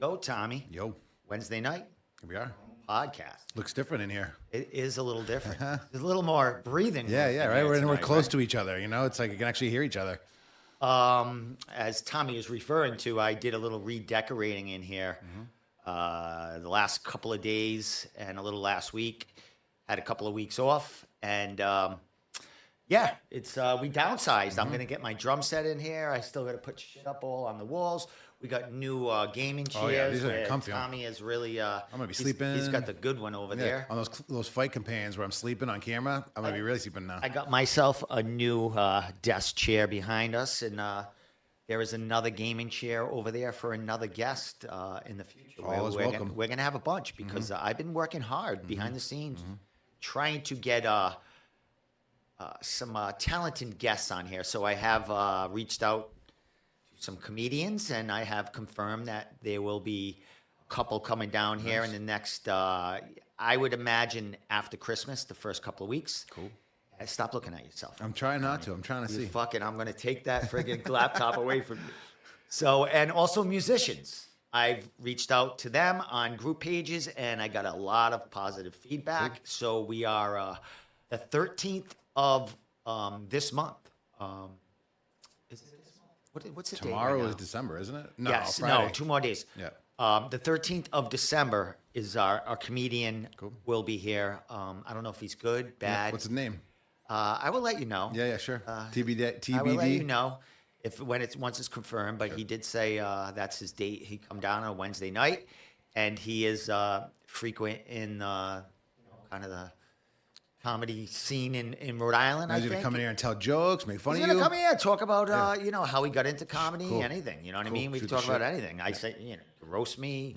Yo, Tommy. Yo, Wednesday night here we are. podcast. Looks different in here. It is a little different. There's a little more breathing. Yeah, room in right. here We're tonight, close right? to each other. You know, it's like you can actually hear each other. As Tommy is referring to, I did a little redecorating in here the last couple of days and a little last week. Had a couple of weeks off, and yeah, it's we downsized. I'm gonna get my drum set in here. I still got to put shit up all on the walls. We got new gaming chairs. Oh, yeah, these are where comfy. Tommy is really. I'm gonna be he's- sleeping. He's got the good one over there. On those fight campaigns where I'm sleeping on camera, I'm gonna be really sleeping now. I got myself a new desk chair behind us, and there is another gaming chair over there for another guest in the future. All is welcome. We're gonna have a bunch because I've been working hard behind the scenes, trying to get some talented guests on here. So I have reached out to some comedians, and I have confirmed that there will be a couple coming down here in the next. I would imagine after Christmas, the first couple of weeks. Cool. Stop looking at yourself. I'm trying not to. I'm trying to You see. fucking, I'm gonna take that friggin' laptop away from you. So, and also musicians. I've reached out to them on group pages, and I got a lot of positive feedback. So we are the 13th of this month. Is it this month? What's the date Tomorrow right is now? December, isn't it? No, Yes, Friday. no, 2 more days. Yeah. The 13th of December is our comedian Cool. will be here. I don't know if he's good, bad. What's his name? I will let you know. Yeah, sure. TBD. I will let you TBD. know once it's confirmed. But he did say that's his date. He come down on a Wednesday night, and he is frequent in kind of the comedy scene in Rhode Island. Now I he's gonna think. come in here and tell jokes, make fun He's of gonna you. come here, talk about how he got into comedy, Cool. anything. You know what I Cool. mean? We can Shoot the talk about shit. anything. I say roast me,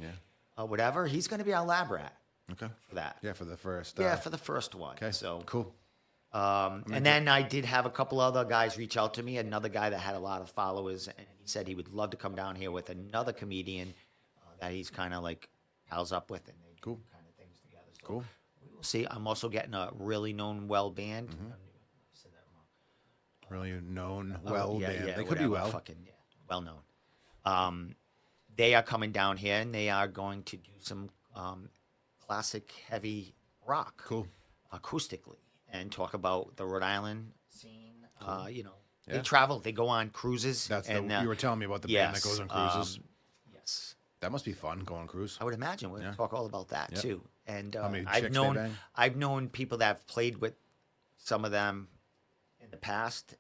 Yeah. whatever. He's gonna be our lab rat Okay. for that. Yeah, for the first. Yeah, for the first one. Okay. So Cool. and then I did have a couple other guys reach out to me. Another guy that had a lot of followers, and he said he would love to come down here with another comedian that he's kind of like pals up with, and they Cool. do kind of things together. So Cool. we will see. I'm also getting a really known well band. I said that wrong. Really known, Oh, well yeah, band. yeah, They could be whatever, well. fucking well known. They are coming down here, and they are going to do some classic heavy rock, Cool. acoustically, and talk about the Rhode Island scene. They Yeah. travel. They go on cruises. That's and, you were telling me about the band that goes on cruises. Yes, That must be fun going on cruise. I would imagine we'll talk all about that Yep. too. And How many I've chicks they known bang? I've known people that have played with some of them in the past.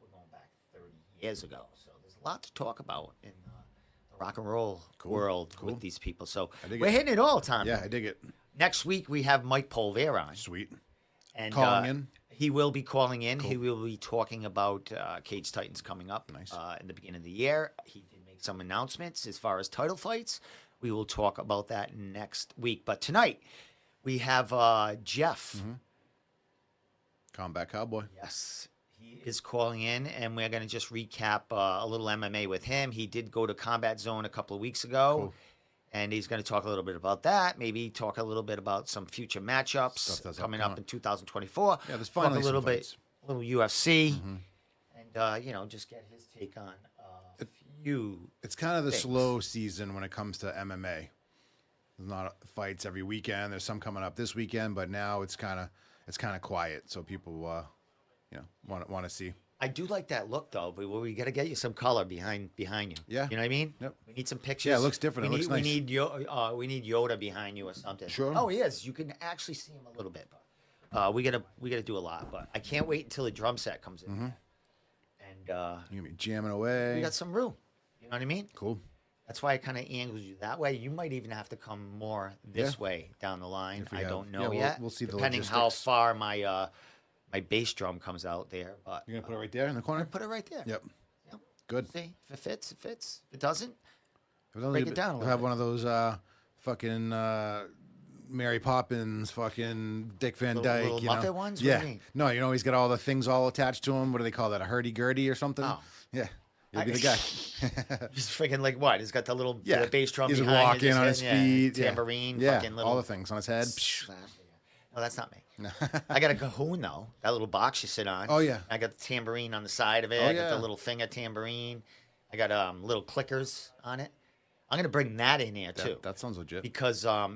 We're going back 30 years ago, so there's a lot to talk about in the rock and roll world with these people. So dig we're it. hitting it all the time. Yeah, I dig it. Next week we have Mike Polver on. Sweet. And Calling in? He will be calling in. He will be talking about Cage Titans coming up Nice. in the beginning of the year. He did make some announcements as far as title fights. We will talk about that next week. But tonight we have Jeff. Combat Cowboy. Yes, he is calling in, and we're going to just recap a little MMA with him. He did go to Combat Zone a couple of weeks ago. Cool. And he's going to talk a little bit about that. Maybe talk a little bit about some future matchups Stuff that's coming upcoming. up in 2024. Yeah, there's Talk finally a little some bit, fights. a little UFC, and just get his take on a few. It's kind of the things. slow season when it comes to MMA. There's not fights every weekend. There's some coming up this weekend, but now it's kind of quiet. So people, want to see. I do like that look though, but we got to get you some color behind you. Yeah. You know what I mean? Yep. We need some pictures. Yeah, it looks different. We It need, looks we need we need Yoda behind you or something. Sure. Oh, he is. You can actually see him a little bit, but we gotta do a lot. But I can't wait until the drum set comes in. And You're gonna be jamming away. we got some room. You know what I mean? Cool. That's why it kind of angles you that way. You might even have to come more this way down the line. If we I have- don't know yeah, we'll- yet. we'll see the depending how logistics. far my my bass drum comes out there. But You're gonna put it right there in the corner. put it right there. Yep. Yep. Good. See if it fits. It fits. If it doesn't, If it's break it down a We'll little have bit. one of those fucking Mary Poppins, fucking Dick Van Little- Dyke. little you know? Muppet ones? What do Yeah. you mean? No, he's got all the things all attached to him. What do they call that? A hurdy-gurdy or something? Oh. Yeah. You'll be the guy. Just freaking like what? He's got the little Yeah. the bass drum He's behind walking just on his hitting, feet. Yeah. tambourine, Yeah. fucking little All the things on his head. No, that's not me. I got a cajon though. That little box you sit on. Oh, yeah. I got the tambourine on the side of it. Oh, I got yeah. the little finger tambourine. I got little clickers on it. I'm gonna bring that in here too. That sounds legit. Because I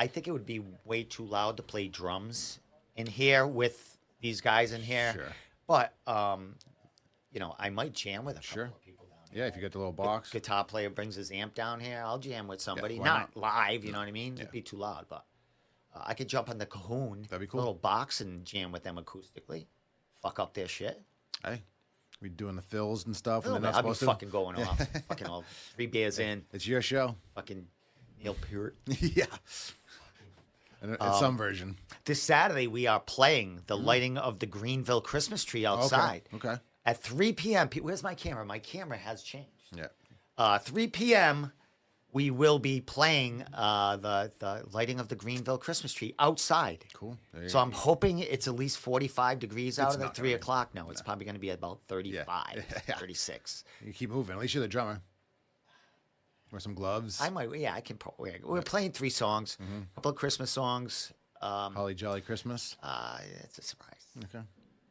think it would be way too loud to play drums in here with these guys in here. Sure. But I might jam with a couple of people down here. Yeah, if you get the little box. Guitar player brings his amp down here, I'll jam with somebody. why Not live, you know what I mean? Yeah. It'd be too loud, but I could jump on the Cahoon, That'd be cool. little box, and jam with them acoustically. Fuck up their shit. Hey, we doing the fills and stuff, and I'll they're not be supposed to. fucking going off. Fucking all 3 beers in. It's your show. Fucking Neil Peart. Yeah. And it's some version. This Saturday, we are playing the lighting of the Greenville Christmas tree outside. Okay. At 3 p.m. Where's my camera? My camera has changed. Yeah. 3 p.m. we will be playing the lighting of the Greenville Christmas tree outside. Cool. There you So go. I'm hoping it's at least 45 degrees out It's at not 3 gonna be. o'clock. No, it's probably going to be about 35, Yeah. 36. You keep moving. At least you're the drummer. Wear some gloves. I can. We're playing 3 songs, a couple of Christmas songs. Holly Jolly Christmas. It's a surprise. Okay.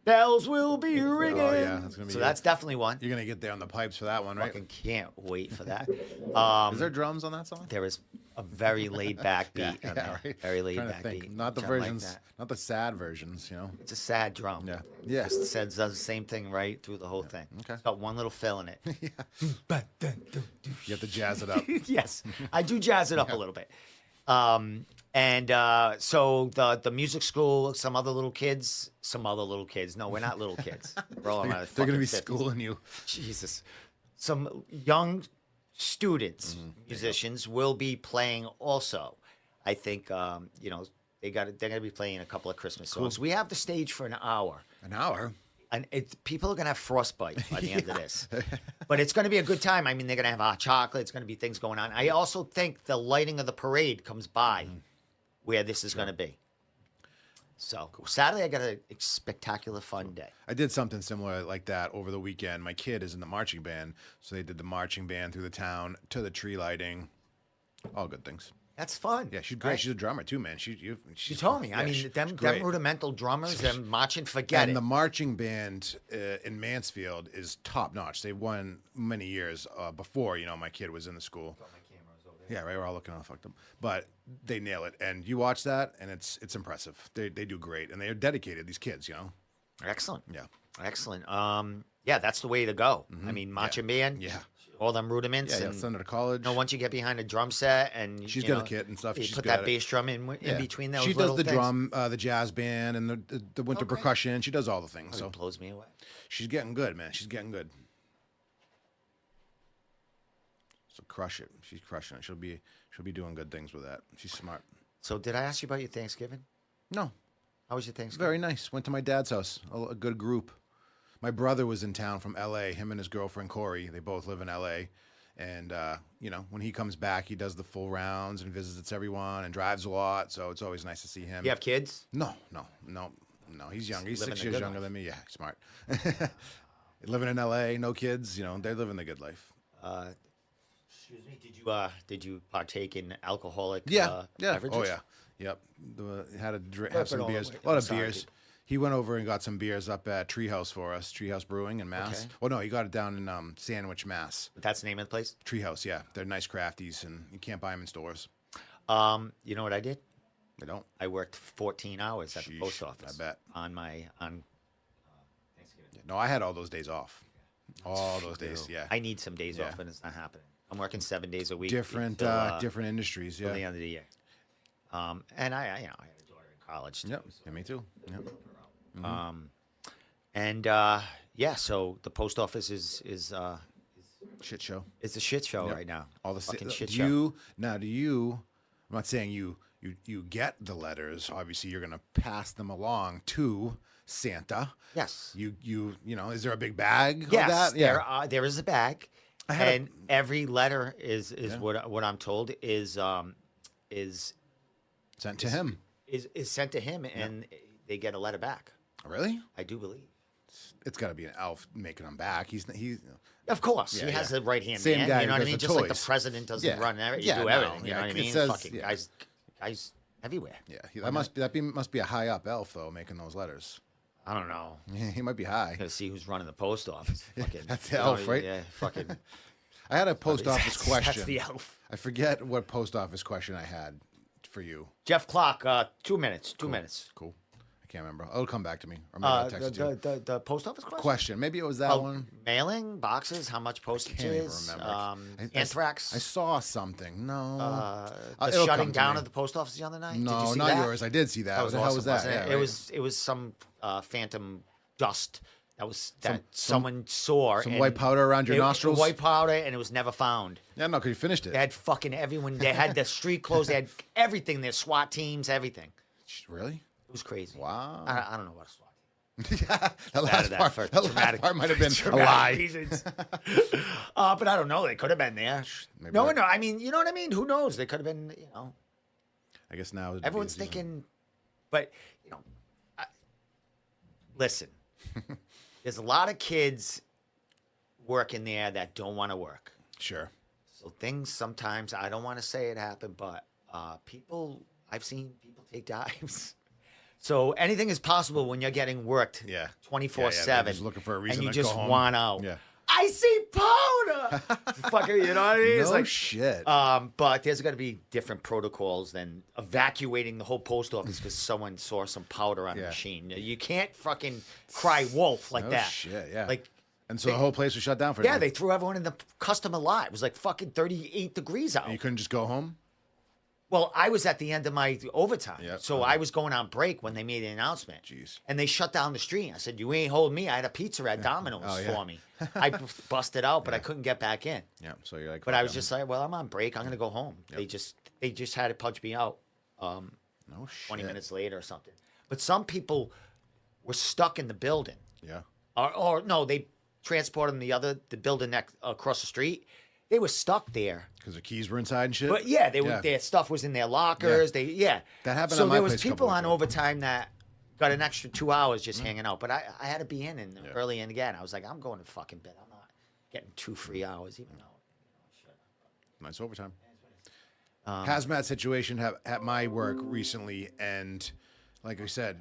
Bells will be ringing. Oh, yeah, that's gonna be so good. that's definitely one. You're gonna get there on the pipes for that one, right? Fucking can't wait for that. Is there drums on that song? There is a very laid back beat Yeah, on there. right. Very laid Trying to back think. beat. Not the which I like versions, that. not the sad versions. You know. It's a sad drum. Yeah. Yeah. It says does the same thing right through the whole thing. Okay. It's got one little fill in it. You have to jazz it up. Yes, I do jazz it up a little bit. So the music school, some other little kids. No, we're not little kids. We're all in our They're gonna fucking be 50s. schooling you. Jesus. Some young students, musicians, will be playing also. I think they're gonna be playing a couple of Christmas songs. We have the stage for an hour. An hour. And people are gonna have frostbite by the end of this, but it's gonna be a good time. I mean, they're gonna have hot chocolate. It's gonna be things going on. I also think the lighting of the parade comes by where this is gonna be. So Saturday, I got a spectacular fun day. I did something similar like that over the weekend. My kid is in the marching band, so they did the marching band through the town to the tree lighting. All good things. That's fun. Yeah, she's great. Right? She's a drummer too, man. She told me. I mean, she's them great. rudimental drummers, them marching, forget And it. the marching band in Mansfield is top notch. They've won many years before, my kid was in the school. Yeah, right. We're all looking all fucked up, but they nail it. And you watch that, and it's impressive. They do great, and they are dedicated. These kids, Excellent. Yeah. Excellent. Yeah, that's the way to go. I mean, marching band. Yeah. All them rudiments. Yeah, and send her to college. once you get behind a drum set and She's got a kit and stuff. you She's put good that at it. bass drum in between those. She does little the things. drum, the jazz band, and the winter Okay. percussion. She does all the things. Oh, So it blows me away. she's getting good, man. She's getting good. So crush it. She's crushing it. She'll be doing good things with that. She's smart. So, did I ask you about your Thanksgiving? No, How was your Thanksgiving? very nice. Went to my dad's house. A good group. My brother was in town from L.A. Him and his girlfriend Corey. They both live in L.A. And when he comes back, he does the full rounds and visits everyone and drives a lot. So it's always nice to see him. You have kids? No. He's young. He's Living 6 the years good younger life. than me. Yeah, living in L.A., no kids. They're living the good life. Excuse me. Did you partake in alcoholic? Yeah. Beverages? Oh yeah. Yep. Had Rip have it some all beers. away. A lot I'm of sorry, beers. dude. He went over and got some beers up at Treehouse for us. Treehouse Brewing in Mass. Okay. Well, no, he got it down in Sandwich, Mass. That's the name of the place. Treehouse, yeah. They're nice crafties, and you can't buy them in stores. You know what I did? They don't. I worked 14 hours at the Sheesh, post office. I bet. On Thanksgiving. No, I had all those days off. All those days, yeah. I need some days Yeah. off, and it's not happening. I'm working 7 days a week. Different till industries, till the yeah. end of the year. And I had a daughter in college. Too, Yep. so- Yeah, me too. Yep. So the post office is Shit show. it's a shit show Yep. right now. All the fucking do shit show. you now? Do you? I'm not saying you get the letters. Obviously, you're gonna pass them along to Santa. Yes. Is there a big bag? Yes. Of that? There is a bag, I had a- and every letter is Yeah. what I'm told is Sent to him. sent to him, and they get a letter back. Really? I do believe. It's got to be an elf making them back. He's Of course, Yeah, he has yeah. the right hand Same man. guy You know who what I does mean? the Just like the toys. president doesn't Yeah. run everything. Yeah, You do no, everything. You yeah, know what I it mean? says- Fucking yeah. guys everywhere. Yeah. Must be a high up elf though, making those letters. I don't know. He might be high. Gotta see who's running the post office. Fucking, That's the you know, elf, right? Yeah, fucking. I had a post office question. That's the elf. I forget what post office question I had for you. Jeff Clark, 2 minutes. 2 minutes. Cool. I can't remember. It'll come back to me. Or maybe I'll text it to you. The post office question? Question. Maybe it was that one. Mailing boxes, how much postage Can't even is? remember. Anthrax. I saw something. No. The It'll shutting come to down me. of the post office the other night. No, Did you see not that? yours. I did see that. That was How awesome, was that? wasn't it? Yeah, right. It was some phantom dust that someone saw. Some and white powder around your nostrils? White powder, and it was never found. Yeah, no, because you finished it. They had fucking everyone. They had the street closed. They had everything. Their SWAT teams, everything. Really? It was crazy. Wow. I don't know what a SWAT. Yeah, that last part might have been a dramatic lie. reasons. But I don't know. They could have been there. Maybe No, that- no. I mean, you know what I mean? Who knows? They could have been, I guess now would be everyone's the season. thinking, but, listen, there's a lot of kids working there that don't want to work. Sure. So things sometimes, I don't want to say it happened, but I've seen people take dives. So anything is possible when you're getting worked Yeah. 24/7. They're just looking for a reason and you to just go home. want out. Yeah. I see powder. Fucker, you know what I mean? It's No like, shit. but there's got to be different protocols than evacuating the whole post office because someone saw some powder on a Yeah. machine. You can't fucking cry wolf like No that. shit, yeah. Like, And so the whole place was shut down for yeah, you. they threw everyone in the customer lot. It was like fucking 38 degrees out. And you couldn't just go home? Well, I was at the end of my overtime. Yep. So I was going on break when they made the announcement. Jeez. And they shut down the street. I said, you ain't holding me. I had a pizza at Domino's Oh, yeah. for me. I busted out, but I couldn't get back in. Yeah. So you're like, But fuck I was them. just like, well, I'm on break. I'm going to go home. They just had to punch me out no shit. 20 minutes later or something. But some people were stuck in the building. Yeah. Or no, they transported them the building next across the street. They were stuck there. Because the keys were inside and shit? But yeah, their stuff was in their lockers. Yeah. That happened So at my there was place a couple people weeks on ago. overtime that got an extra 2 hours just hanging out. But I had to be in early and again. I was like, I'm going to fucking bed. I'm not getting 2 free hours, even though I should. Nice overtime. Hazmat situation at my work recently, and like I said,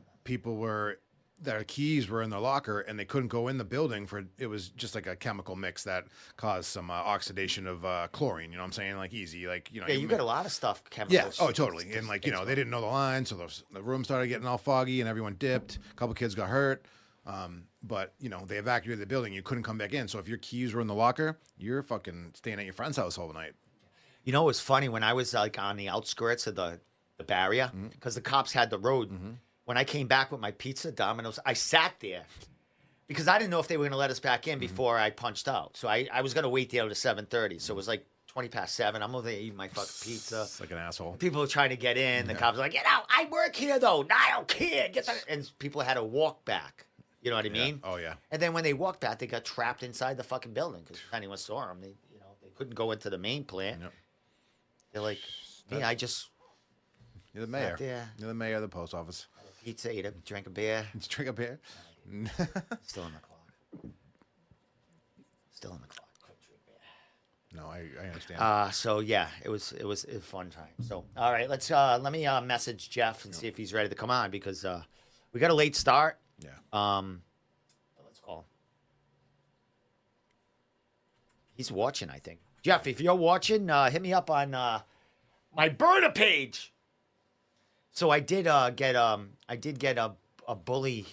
their keys were in their locker and they couldn't go in the building it was just like a chemical mix that caused some oxidation of chlorine. You know what I'm saying? Like easy, like Yeah, you got a lot of stuff. Chemicals. Yeah. Oh, totally. And like, they didn't know the line, so the room started getting all foggy and everyone dipped. A couple kids got hurt. But they evacuated the building. You couldn't come back in. So if your keys were in the locker, you're fucking staying at your friend's house all night. You know, it was funny when I was like on the outskirts of the barrier because the cops had the road. When I came back with my pizza, Domino's, I sat there because I didn't know if they were going to let us back in before I punched out. So I was going to wait there till 7:30. So it was like 7:20. I'm over there eating my fucking pizza. It's like an asshole. People were trying to get in. The cops were like, get out. I work here, though. No, I don't care. And people had to walk back. You know what I mean? Oh, yeah. And then when they walked back, they got trapped inside the fucking building because if anyone saw them, they couldn't go into the main plant. Yep. They're like, me, I just You're the mayor. there. You're the mayor of the post office. pizza, ate a drink a beer. Did you drink a beer? Still on the clock. Still on the clock. Couldn't drink beer. No, I understand. So yeah, it was a fun time. So all right, let me message Jeff and see if he's ready to come on because we got a late start. Yeah. Let's call him. He's watching, I think. Jeff, if you're watching, hit me up on my burner page. So I did get a bully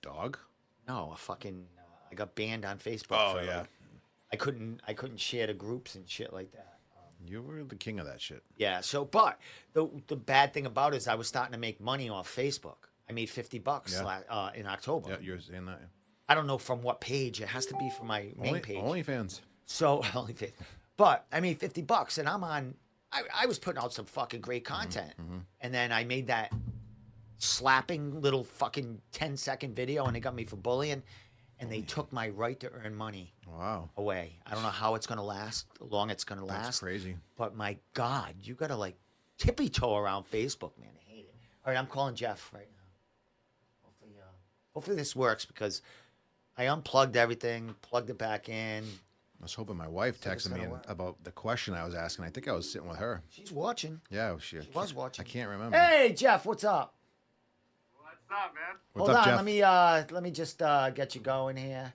Dog? no, a fucking I got banned on Facebook. Oh, for, yeah. like, I couldn't share the groups and shit like that. You were the king of that shit. Yeah, so but the bad thing about it is I was starting to make money off Facebook. I made $50 in October. Yeah, you're saying that. I don't know from what page. It has to be from my main page. OnlyFans. So OnlyFans. But I made $50 and I'm on I was putting out some fucking great content. And then I made that slapping little fucking 10-second video and they got me for bullying and they took my right to earn money Wow. away. I don't know how it's going to last, how long it's going to last. That's crazy. But my God, you got to like tippy toe around Facebook, man. I hate it. All right, I'm calling Jeff right now. Hopefully this works because I unplugged everything, plugged it back in. I was hoping my wife So it's texted me gonna work. about the question I was asking. I think I was sitting with her. She's watching. Yeah, she was watching. I can't remember. Hey, Jeff, what's up? What's up, man? What's Hold up, on, Jeff? let me just get you going here.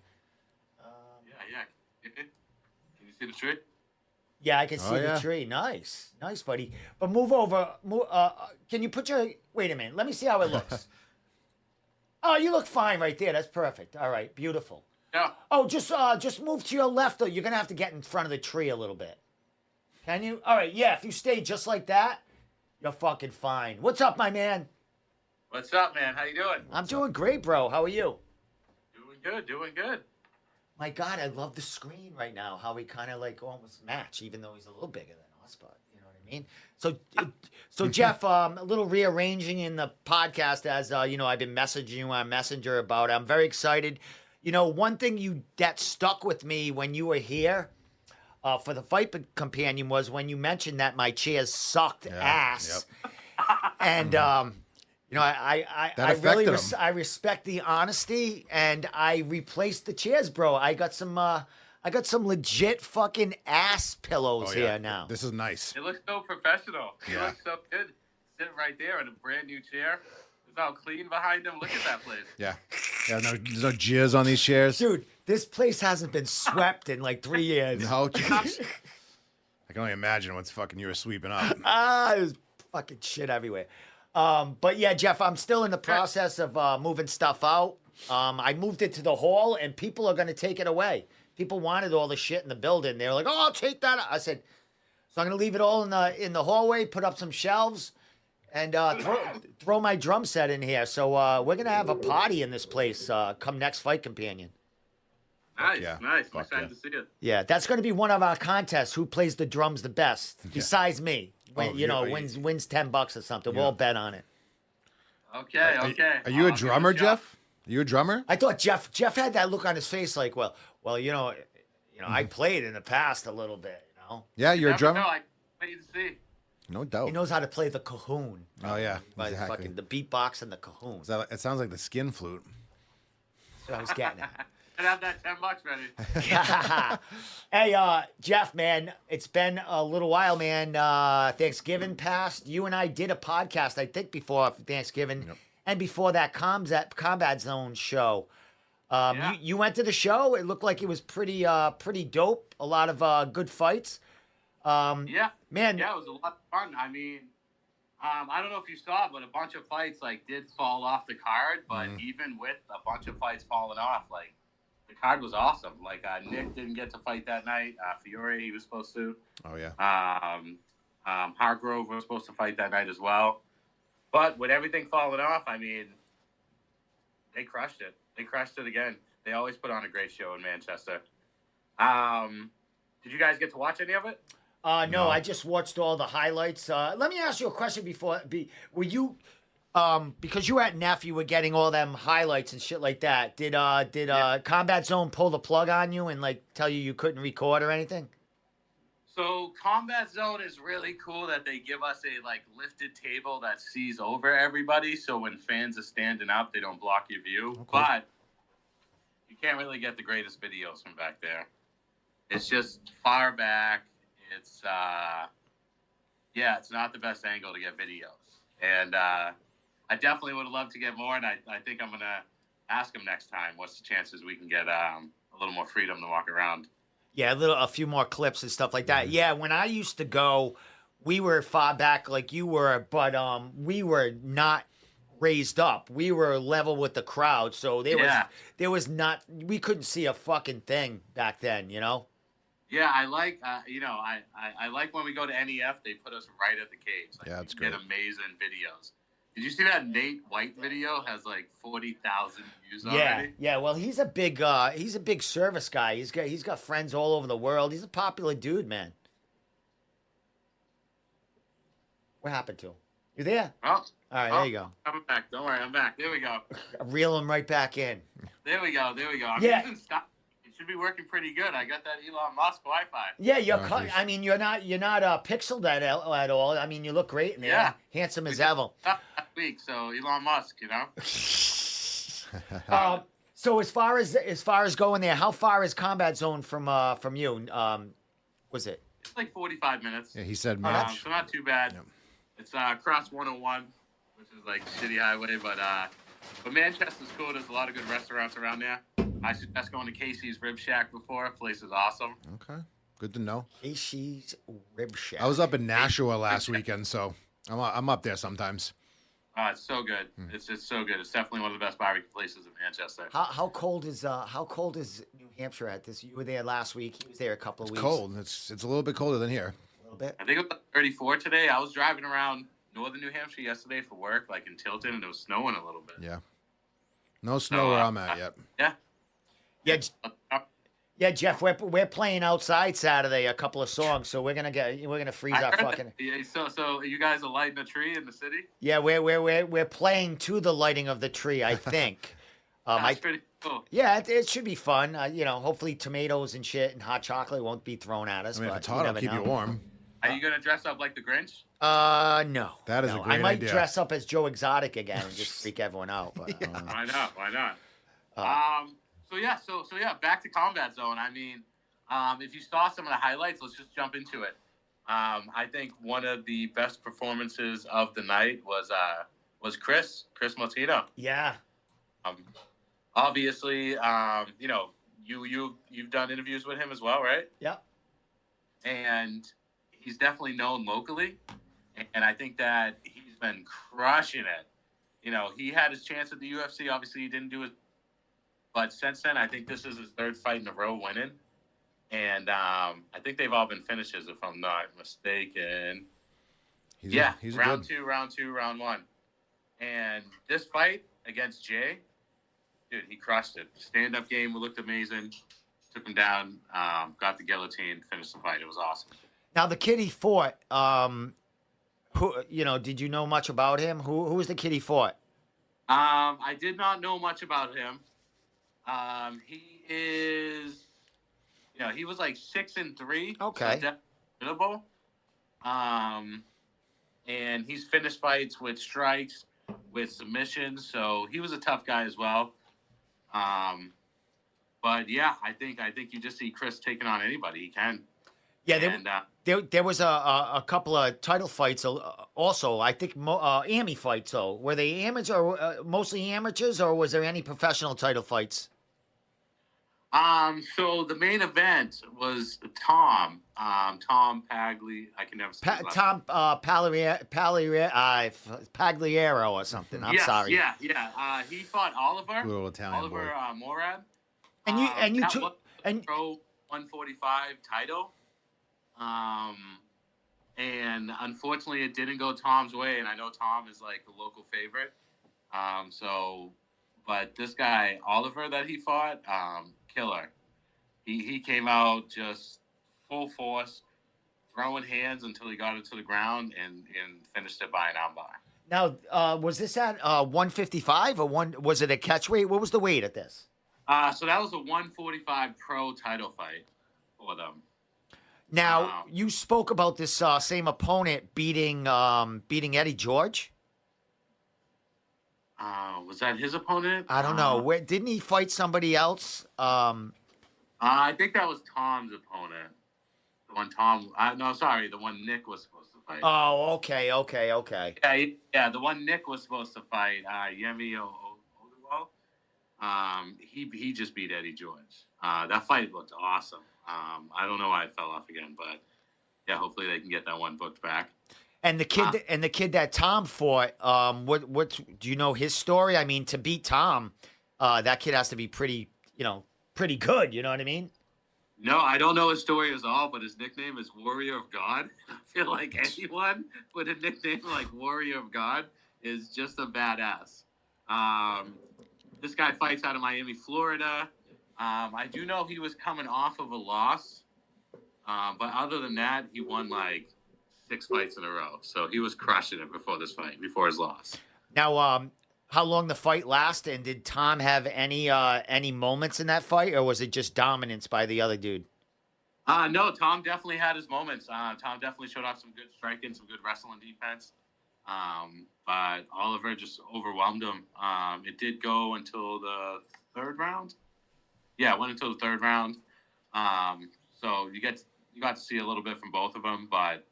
Yeah. Can you see the tree? Yeah, I can see yeah. the tree. Nice, buddy. But move over. Can you put your? Wait a minute. Let me see how it looks. Oh, you look fine right there. That's perfect. All right, beautiful. Yeah. Oh, just move to your left. Though you're gonna have to get in front of the tree a little bit. Can you? All right. Yeah. If you stay just like that, you're fucking fine. What's up, my man? What's up, man? How you doing? I'm doing great, bro. How are you? Doing good. My God, I love the screen right now. How we kind of like almost match, even though he's a little bigger than us. But you know what I mean. So Jeff, a little rearranging in the podcast as you know, I've been messaging you on Messenger about it. I'm very excited. You know, one thing that stuck with me when you were here for the fight companion was when you mentioned that my chairs sucked ass, and you know, I really I respect the honesty, and I replaced the chairs, bro. I got some legit fucking ass pillows here now. This is nice. It looks so professional. Yeah. It looks so good. Sitting right there in a brand new chair. It's all clean behind him. Look at that place. Yeah. There's no jizz on these chairs. Dude, this place hasn't been swept in like 3 years. No, jeez. I can only imagine what's fucking you were sweeping up. There's fucking shit everywhere. But yeah, Jeff, I'm still in the process of moving stuff out. I moved it to the hall, and people are going to take it away. People wanted all the shit in the building. They were like, "Oh, I'll take that." I said, "So I'm going to leave it all in the hallway, put up some shelves, and throw my drum set in here." So we're going to have a party in this place come next Fight Companion. Nice, yeah. nice. Fuck Excited to see it. Yeah, that's going to be one of our contests. Who plays the drums the best, besides me? Wins $10 or something. We'll all bet on it. Okay. Are you a I'll give it drummer, shot. Jeff? Are you a drummer? I thought Jeff had that look on his face like, well, I played in the past a little bit, you know. Yeah, you're a Never drummer. know. I wait to see. No He doubt. knows how to play the cajon. Oh yeah, By exactly. the beatbox and the cajon. It sounds like the skin flute. That's what I was getting at. And have that $10 ready. Hey, Jeff, man, it's been a little while, man. Thanksgiving passed. You and I did a podcast, I think, before Thanksgiving, and before that Combat Zone show. Yeah. You went to the show. It looked like it was pretty dope. A lot of good fights. Yeah. Man. Yeah, it was a lot of fun. I mean, I don't know if you saw, but a bunch of fights did fall off the card. But even with a bunch of fights falling off, the card was awesome. Nick didn't get to fight that night. Fiore, he was supposed to. Oh yeah. Hargrove was supposed to fight that night as well. But with everything falling off, I mean, they crushed it. They crushed it again. They always put on a great show in Manchester. Did you guys get to watch any of it? No, I just watched all the highlights. Let me ask you a question were you, because you were at NEF, you were getting all them highlights and shit like that. Did Combat Zone pull the plug on you and tell you couldn't record or anything? So Combat Zone is really cool that they give us a lifted table that sees over everybody. So when fans are standing up, they don't block your view. Okay. But you can't really get the greatest videos from back there. It's just far back. It's it's not the best angle to get videos. And I definitely would have loved to get more. And I think I'm gonna ask him next time. What's the chances we can get a little more freedom to walk around? Yeah, a few more clips and stuff like that. Yeah, when I used to go, we were far back like you were, but we were not raised up. We were level with the crowd, so there was not. We couldn't see a fucking thing back then, you know. Yeah, I like I like when we go to NEF, they put us right at the cage. Yeah, that's great. great. Get amazing videos. Did you see that Nate White video has 40,000 views already? Yeah. Well, he's a big service guy. He's got friends all over the world. He's a popular dude, man. What happened to him? You there? Oh, All right, there you go. I'm back. Don't worry, I'm back. There we go. Reel him right back in. There we go. I'm Yeah. using stuff. It should be working pretty good. I got that Elon Musk Wi-Fi. Yeah, geez. I mean, you're not pixeled at all. I mean, you look great in there. Yeah. Handsome as ever. Last week, so Elon Musk, you know. So as far as going there, how far is Combat Zone from you? Was it? It's 45 minutes. Yeah, he said that's- match. So not too bad. Yep. It's across 101, which is shitty highway, but But Manchester's cool. There's a lot of good restaurants around there. I suggest going to Casey's Rib Shack before. Place is awesome. Okay, good to know. Casey's Rib Shack. I was up in Nashua last weekend, so I'm up there sometimes. It's so good. It's so good. It's definitely one of the best barbecue places in Manchester. How cold is New Hampshire at this? You were there last week. He was there a couple of It's weeks. cold. It's a little bit colder than here. A little bit. I think it was 34 today. I was driving around northern New Hampshire yesterday for work, like in Tilton, and it was snowing a little bit. Yeah. No snow where I'm at yet. Yeah. Yeah, Jeff, we're playing outside Saturday a couple of songs, so we're gonna freeze our fucking. Yeah, so you guys are lighting a tree in the city? Yeah, we're playing to the lighting of the tree, I think. That's pretty cool. Yeah, it should be fun. Hopefully tomatoes and shit and hot chocolate won't be thrown at us. I mean, if but it's hot, it'll keep you warm. Are you gonna dress up like the Grinch? No. That is a I great might idea. dress up as Joe Exotic again and just freak everyone out. But, Why not? Why not? So yeah, back to Combat Zone. I mean, if you saw some of the highlights, let's just jump into it. I think one of the best performances of the night was Chris Martino. Yeah. Obviously, you've done interviews with him as well, right? Yeah. And he's definitely known locally, and I think that he's been crushing it. He had his chance at the UFC. Obviously, he didn't do it, but since then, I think this is his third fight in a row winning, and I think they've all been finishes, if I'm not mistaken. He's round good. two, round one, and this fight against Jay, dude, he crushed it. Stand-up game looked amazing. Took him down, got the guillotine, finished the fight. It was awesome. Now the kid he fought, did you know much about him? Who was the kid he fought? I did not know much about him. He is, he was like 6-3. Okay. So definitely and he's finished fights with strikes, with submissions. So he was a tough guy as well. But yeah, I think you just see Chris taking on anybody he can. Yeah, there was a couple of title fights also. I think Ami fights. So were they amateurs or mostly amateurs, or was there any professional title fights? So the main event was Tom Pagli. I can never say Tom Pagliaro or something. I'm sorry. Yeah. He fought Oliver. Good old Italian Oliver boy. Morad. And you that took was and Pro 145 title. And unfortunately, it didn't go Tom's way. And I know Tom is like the local favorite. But this guy Oliver that he fought, killer. He came out just full force, throwing hands until he got it to the ground and finished it by an armbar. Now, was this at 155 or was it a catch weight? What was the weight at this? So that was a 145 pro title fight for them. Now, you spoke about this same opponent beating Eddie George. Was that his opponent? I don't know. Didn't he fight somebody else? I think that was Tom's opponent. The one the one Nick was supposed to fight. Oh, okay. Yeah, the one Nick was supposed to fight, Yemi Oduwal. He just beat Eddie George. That fight looked awesome. I don't know why it fell off again, but yeah, hopefully they can get that one booked back. And the kid that Tom fought, what do you know his story? I mean, to beat Tom, that kid has to be pretty good. You know what I mean? No, I don't know his story at all, but his nickname is Warrior of God. I feel like anyone with a nickname like Warrior of God is just a badass. This guy fights out of Miami, Florida. I do know he was coming off of a loss, but other than that, he won like 6 fights in a row. So he was crushing it before his loss. Now, how long the fight lasted, and did Tom have any moments in that fight, or was it just dominance by the other dude? No, Tom definitely had his moments. Tom definitely showed off some good striking, some good wrestling defense. But Oliver just overwhelmed him. It did go until the 3rd round. Yeah, it went until the 3rd round. So you got to see a little bit from both of them, but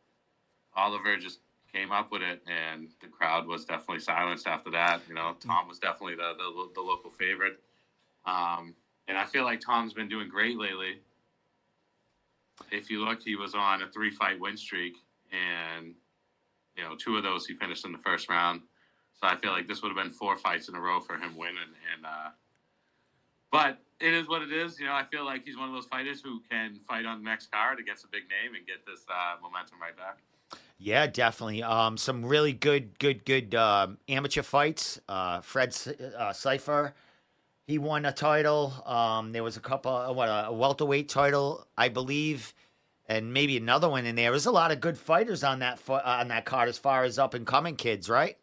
Oliver just came up with it, and the crowd was definitely silenced after that. You know, Tom was definitely the local favorite. And I feel like Tom's been doing great lately. If you look, he was on a 3-fight win streak, and 2 of those he finished in the first round. So I feel like this would have been 4 fights in a row for him winning. But it is what it is. I feel like he's one of those fighters who can fight on the next card against a big name and get this momentum right back. Yeah, definitely. Some really good amateur fights. Fred Cypher, he won a title. There was a couple, a welterweight title, I believe, and maybe another one in there. There's a lot of good fighters on that card as far as up and coming kids, right?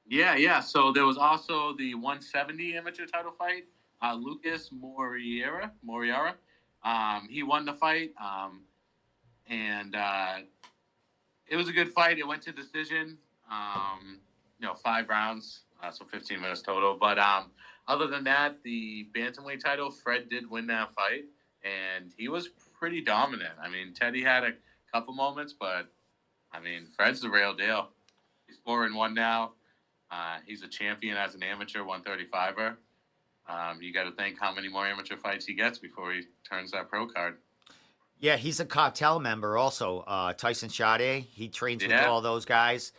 Yeah. So there was also the 170 amateur title fight. Lucas Moriera. He won the fight, and it was a good fight. It went to decision. 5 rounds, so 15 minutes total. But other than that, the bantamweight title, Fred did win that fight, and he was pretty dominant. I mean, Teddy had a couple moments, but I mean, Fred's the real deal. He's 4-1 now. He's a champion as an amateur 135er. You got to think how many more amateur fights he gets before he turns that pro card. Yeah, he's a cartel member also. Tyson Sade, he trains with all those guys.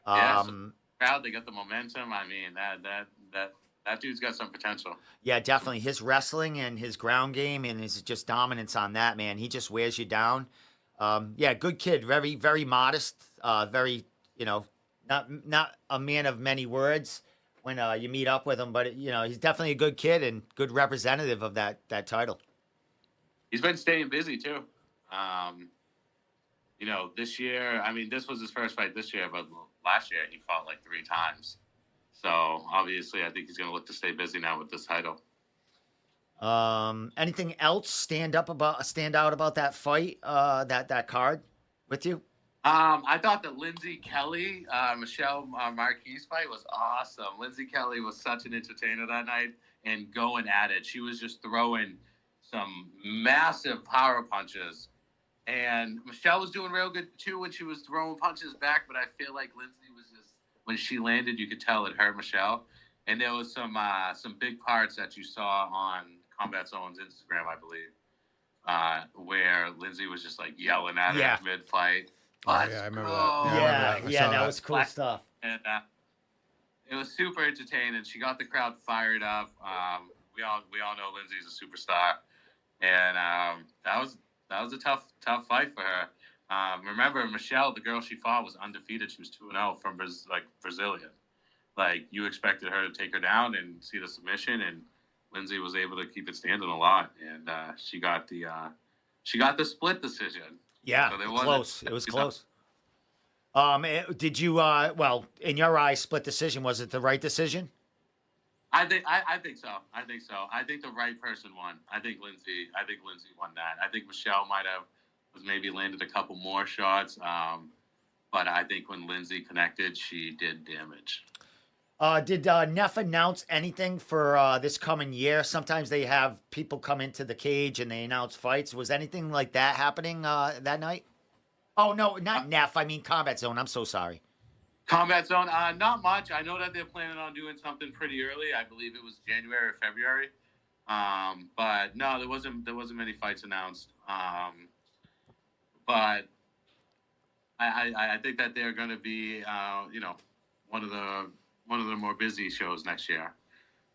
So crowd, they got the momentum. I mean, that dude's got some potential. Yeah, definitely. His wrestling and his ground game and his just dominance on that, man. He just wears you down. Yeah, good kid. Very, very modest. Very, not a man of many words when you meet up with him, but he's definitely a good kid and good representative of that title. He's been staying busy too. This year, I mean, this was his first fight this year, but last year he fought like 3 times. So obviously, I think he's going to look to stay busy now with this title. Anything else stand out about that fight, that card with you? I thought the Lindsay Kelly, Michelle Marquez fight was awesome. Lindsay Kelly was such an entertainer that night and going at it. She was just throwing some massive power punches. And Michelle was doing real good, too, when she was throwing punches back. But I feel like Lindsay was just, when she landed, you could tell it hurt Michelle. And there was some big parts that you saw on Combat Zone's Instagram, I believe, where Lindsay was just, like, yelling at her mid-fight. I remember that. That was cool stuff. And it was super entertaining. She got the crowd fired up. We all know Lindsay's a superstar, and that was a tough fight for her. Remember, Michelle, the girl she fought, was undefeated. She was 2-0 from Brazilian. Like, you expected her to take her down and see the submission, and Lindsay was able to keep it standing a lot, and she got the split decision. Yeah, so close. It was close. Did you? In your eyes, split decision, was it the right decision? I think so. I think the right person won. I think Lindsay won that. I think Michelle was maybe landed a couple more shots. But I think when Lindsay connected, she did damage. Did Neff announce anything for this coming year? Sometimes they have people come into the cage and they announce fights. Was anything like that happening that night? Oh, no, not Neff. I mean Combat Zone. I'm so sorry. Combat Zone, not much. I know that they're planning on doing something pretty early. I believe it was January or February. But no, there wasn't many fights announced. But I think that they're going to be, one of the more busy shows next year.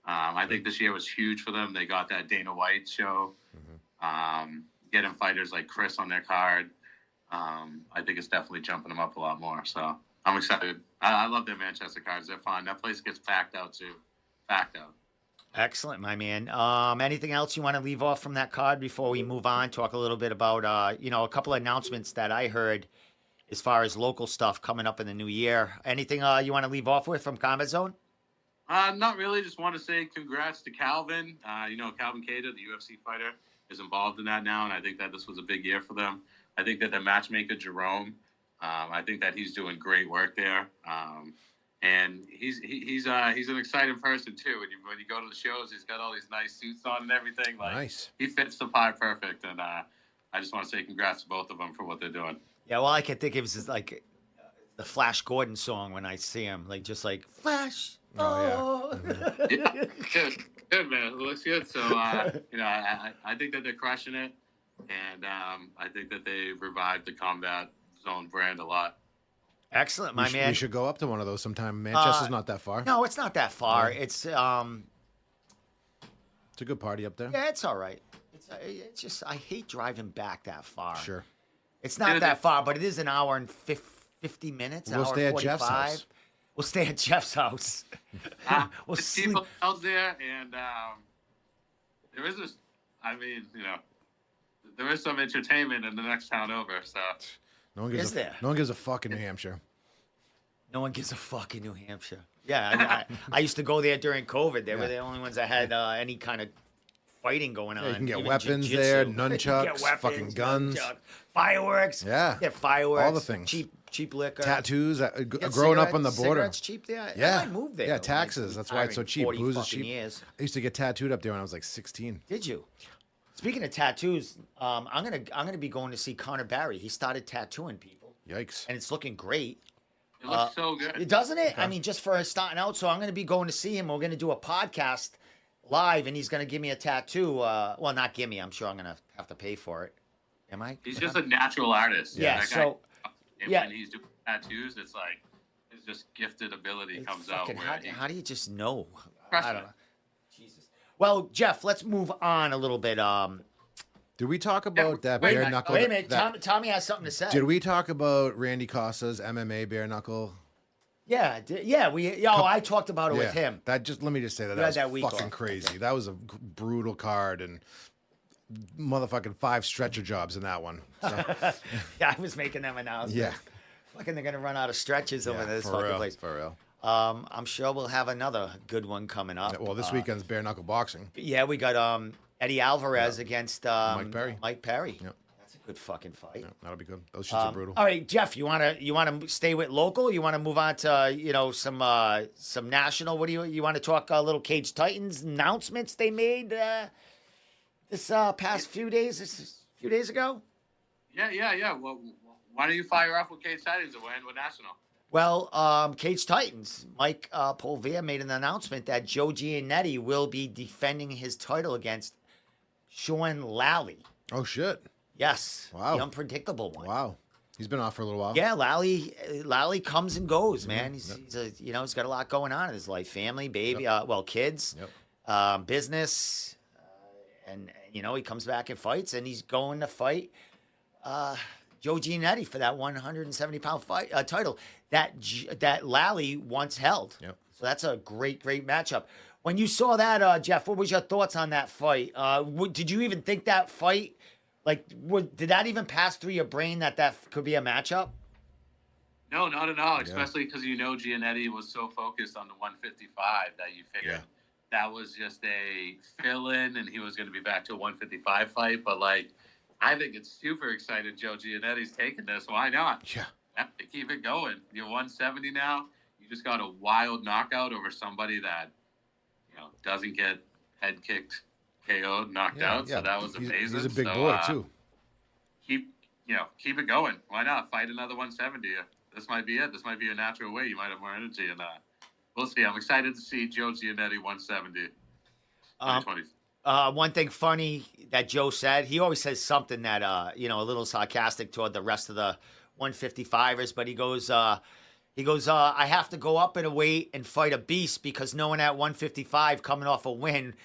I think this year was huge for them. They got that Dana White show, getting fighters like Chris on their card. I think it's definitely jumping them up a lot more. So I'm excited. I love their Manchester cards. They're fun. That place gets packed out too. Packed out. Excellent, my man. Anything else you want to leave off from that card before we move on? Talk a little bit about, a couple of announcements that I heard as far as local stuff coming up in the new year. Anything you want to leave off with from Combat Zone? Not really. Just want to say congrats to Calvin. Calvin Cater, the UFC fighter, is involved in that now, and I think that this was a big year for them. I think that the matchmaker, Jerome, I think that he's doing great work there. And he's an exciting person too. When you go to the shows, he's got all these nice suits on and everything. Like, nice. He fits the part perfect. And I just want to say congrats to both of them for what they're doing. Yeah, well, I can think it was just like the Flash Gordon song when I see him, like just like Flash. Oh, Yeah, good man. It looks good. So I think that they're crushing it, and I think that they revived the Combat Zone brand a lot. Excellent, my man. We should go up to one of those sometime. Manchester's not that far. No, it's not that far. Yeah. It's It's a good party up there. yeah, it's all right. It's just I hate driving back that far. Sure. It's not that far, but it is an hour and 50 minutes. We'll hour stay at 45. Jeff's house. We'll stay at Jeff's house. We'll There's sleep. people out there, and there is this. I mean, there is some entertainment in the next town over. So No one Is there? No one gives a fuck in New Hampshire. No one gives a fuck in New Hampshire. Yeah, I used to go there during COVID. They were the only ones that had any kind of fighting going on. Yeah, you can get even weapons jiu-jitsu. there, You can get nunchucks, weapons, fucking guns. nunchucks, fireworks. Yeah. Get fireworks. All the things. Cheap liquor. Tattoos. Get Growing up on the cigarettes- border. Cigarettes cheap there. Yeah. I moved there. Yeah, like, taxes. That's why it's so cheap. 40 Booze is fucking cheap. Years. I used to get tattooed up there when I was like 16. Did you? Speaking of tattoos, I'm gonna be going to see Connor Barry. He started tattooing people, Yikes. and it's looking great. it looks so good. Doesn't it? I mean, just for starting out. So I'm going to be going to see him. We're going to do a podcast live, and he's going to give me a tattoo. Well, not give me. I'm sure I'm going to have to pay for it. Am I? He's just a natural artist. Yeah, That guy- so- and yeah. when he's doing tattoos, it's like his just gifted ability It's comes out. fucking- Where how do you just know? Crushing I don't it. know. Jesus. Well, Jeff, let's move on a little bit. Did we talk about that wait, bare wait, knuckle? Wait a minute. that- Tommy has something to say. Did we talk about Randy Costa's MMA bare knuckle? Yeah. I talked about it with him. Let me just say that You that had was that week fucking off, crazy. okay. That was a brutal card and motherfucking 5 stretcher jobs in that one. So, Yeah, I was making them announcements. yeah. Fucking, they're going to run out of stretches over Yeah, this for fucking real, place. for real. I'm sure we'll have another good one coming up. Well, this weekend's bare knuckle boxing. Yeah, we got Eddie Alvarez against Mike Perry. Mike Perry. Yep. That's a good fucking fight. Yeah, that'll be good. Those shits are brutal. All right, Jeff, you wanna stay with local? You wanna move on to some national? What do you want to talk? Little Cage Titans announcements they made this past few days ago. Yeah. Well, why don't you fire off with Cage Titans and we'll end with National? Well, Cage Titans, Mike Polvia made an announcement that Joe Giannetti will be defending his title against Sean Lally. Oh, shit. Yes, Wow. the unpredictable one. Wow. He's been off for a little while. Yeah, Lally comes and goes, man. He's got a lot going on in his life, family, baby, kids, business, and he comes back and fights, and he's going to fight Joe Giannetti for that 170-pound fight title that Lally once held. Yep. So that's a great matchup. When you saw that, Jeff, what was your thoughts on that fight? Did you even think that fight? Like, did that even pass through your brain that could be a matchup? No, not at all. Especially because Giannetti was so focused on the 155 that you figured that was just a fill-in, and he was going to be back to a 155 fight. But I think it's super exciting. Joe Giannetti's taking this. Why not? Yeah. Have to keep it going. You're 170 now. You just got a wild knockout over somebody that doesn't get head kicked, KO'd, knocked out. So that was amazing. He's a big boy too. Keep it going. Why not fight another 170? This might be it. This might be a natural way. You might have more energy, and we'll see. I'm excited to see Joe Giannetti 170. 2020. One thing funny that Joe said, he always says something that a little sarcastic toward the rest of the 155ers, but he goes, I have to go up in a weight and fight a beast because no one at 155 coming off a win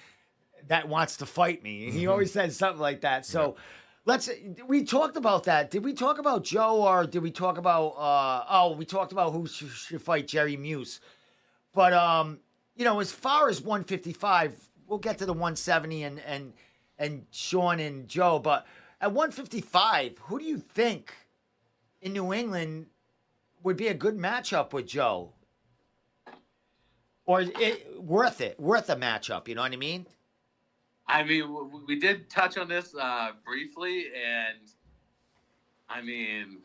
that wants to fight me. He always says something like that. So we talked about that. Did we talk about Joe, or did we talk about, we talked about who should fight Jerry Muse. But, as far as 155, we'll get to the 170 and Sean and Joe. But at 155, who do you think in New England would be a good matchup with Joe? Or worth a matchup, you know what I mean? I mean, we did touch on this briefly, and I mean,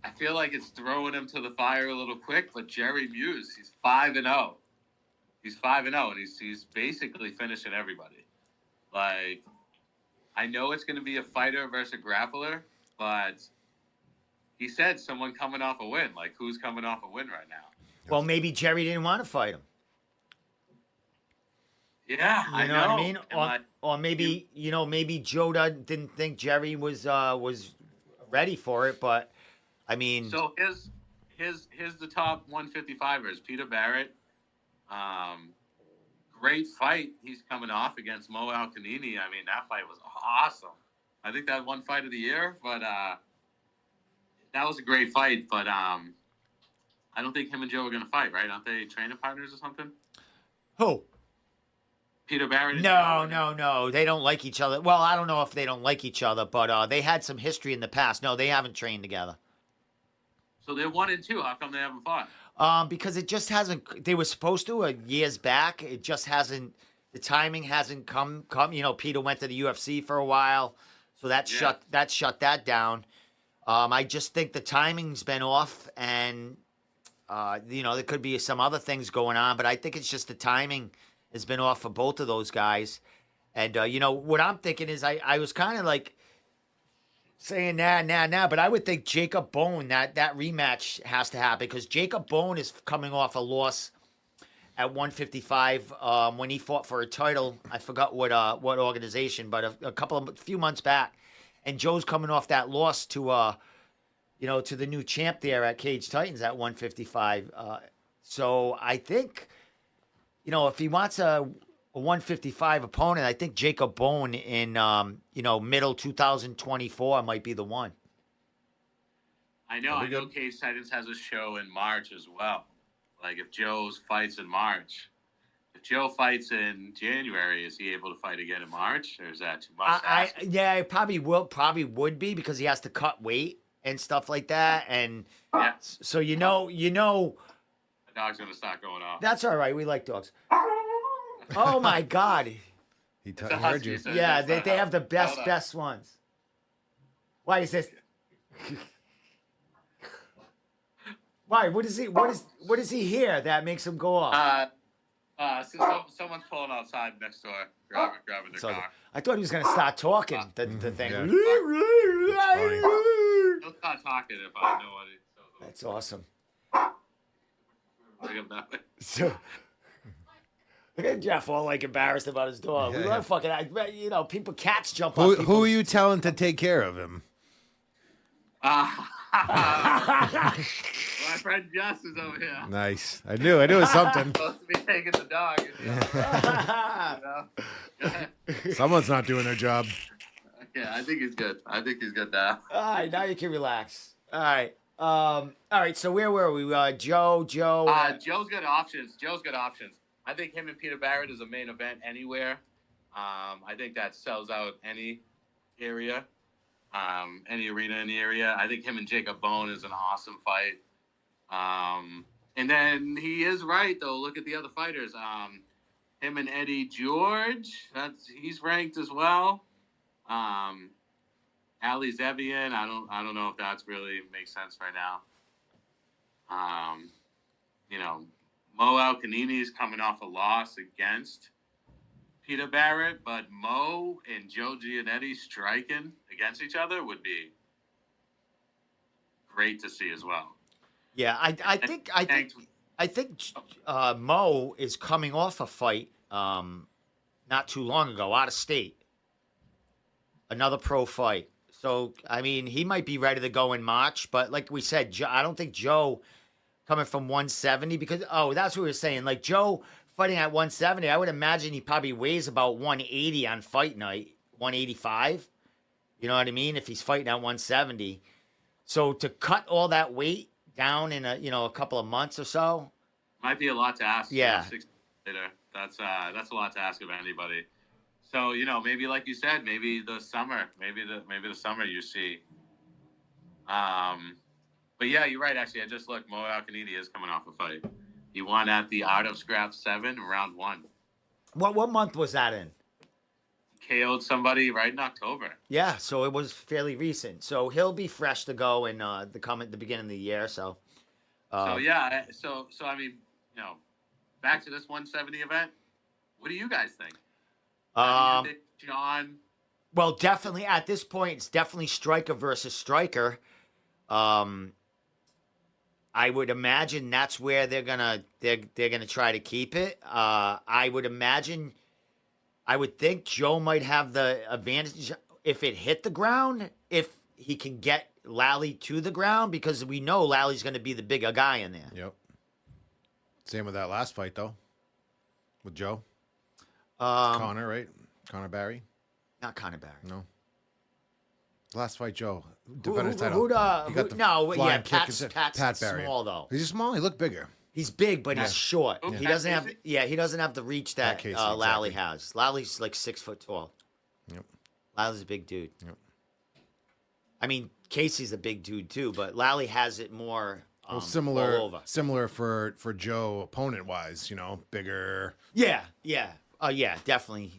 I feel like it's throwing him to the fire a little quick, but Jerry Muse, he's 5-0. He's 5-0, and he's basically finishing everybody. I know it's going to be a fighter versus a grappler, but he said someone coming off a win. Like, who's coming off a win right now? Well, maybe Jerry didn't want to fight him. Yeah, You know what I mean? And Or maybe maybe Joe didn't think Jerry was ready for it. But I mean, so here's the top 155ers. Peter Barrett, great fight he's coming off against Mo Alcanini. I mean, that fight was awesome. I think that one fight of the year, but that was a great fight. But I don't think him and Joe are going to fight, right? Aren't they training partners or something? who? Peter Barrett and No, Joe? no. They don't like each other. Well, I don't know if they don't like each other, but they had some history in the past. No, they haven't trained together. So they're 1-2. How come they haven't fought? Because it just hasn't. They were supposed to years back. It just hasn't. The timing hasn't come. You know, Peter went to the UFC for a while, so that shut that down. I just think the timing's been off, and there could be some other things going on, but I think it's just the timing has been off for both of those guys. And what I'm thinking is, I was kind of like saying nah, but I would think Jacob Bone, that rematch has to happen, because Jacob Bone is coming off a loss at 155 when he fought for a title. I forgot what organization, but a few months back, and Joe's coming off that loss to to the new champ there at Cage Titans at 155. So I think, if he wants a 155 opponent, I think Jacob Bone in middle 2024 might be the one. I know Cage Titans has a show in March as well. Like, if Joe's fights in March, if Joe fights in January, is he able to fight again in March, or is that too much? It probably would be, because he has to cut weight and stuff like that, and so the dog's gonna start going off. That's all right. We like dogs. Oh my God! He heard you. Yeah, they have the best ones. Why is this? Why? What does he hear that makes him go off? Someone's pulling outside next door, grabbing their car. I thought he was gonna start talking. The thing. Yeah. He'll start talking if I know what he says. That's awesome. Bring him that way. So, look at Jeff all like embarrassed about his dog. Yeah, We love fucking, people, cats jump Who, on people. who are you telling to take care of him? My friend Jess is over here. Nice. I knew it was something. Supposed to be taking the dog. Someone's not doing their job. Yeah, I think he's good. Now. All right, now you can relax. All right. So where were we? Joe. Joe's got options. I think him and Peter Barrett is a main event anywhere. I think that sells out any area, any arena in the area. I think him and Jacob Bone is an awesome fight. And then he is right, though. Look at the other fighters. Him and Eddie George. He's ranked as well. Ali Zebian. I don't know if that's really makes sense right now. Mo Alcanini is coming off a loss against Peter Barrett, but Mo and Joe Giannetti striking against each other would be great to see as well. Yeah, I think Mo is coming off a fight not too long ago out of state. Another pro fight. So, I mean, he might be ready to go in March, but like we said, I don't think Joe coming from 170, because, that's what we were saying. Like, Joe fighting at 170, I would imagine he probably weighs about 180 on fight night, 185. You know what I mean? If he's fighting at 170. So to cut all that weight down in a couple of months or so. Might be a lot to ask. Yeah. 6 later. That's a lot to ask of anybody. So, maybe like you said, maybe the summer you see. But yeah, you're right. Actually, I just looked. Mo Alcanini is coming off a fight. He won at the Art of Scrap 7, round 1. What month was that in? KO'd somebody right in October. Yeah, so it was fairly recent. So he'll be fresh to go in the beginning of the year. So. So I mean, back to this 170 event. What do you guys think? John. Well, definitely at this point, it's definitely striker versus striker. I would imagine that's where they're gonna try to keep it. I would think Joe might have the advantage if it hit the ground, if he can get Lally to the ground, because we know Lally's going to be the bigger guy in there. Yep. Same with that last fight, though, with Joe. Connor, right? Connor Barry? Not Connor Barry. No. Last fight, Joe. Who, Defended his title. who, He got the flying kick Pat's into- Pat Barry. small though. He's small. He looked bigger. He's big, but he's short. Oh, He Pat doesn't have. Casey? Yeah, he doesn't have the reach that Casey, Lally exactly. has. Lally's like 6 foot tall. Yep. Lally's a big dude. Yep. I mean, Casey's a big dude too, but Lally has it more. Well, All similar over. for Joe, opponent wise, bigger. Yeah, definitely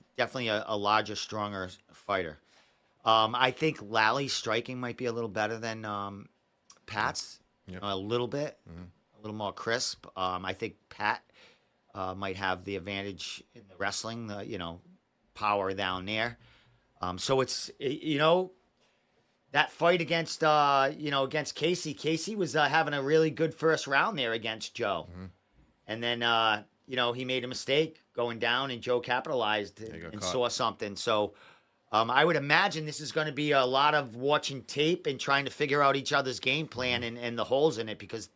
a larger, stronger fighter. I think Lally's striking might be a little better than Pat's, Yep. a little bit, a little more crisp. I think Pat might have the advantage in the wrestling, power down there. So it's that fight against Casey. Casey was having a really good first round there against Joe, and then he made a mistake going down, and Joe capitalized got and caught. saw something. So I would imagine this is going to be a lot of watching tape and trying to figure out each other's game plan and the holes in it, because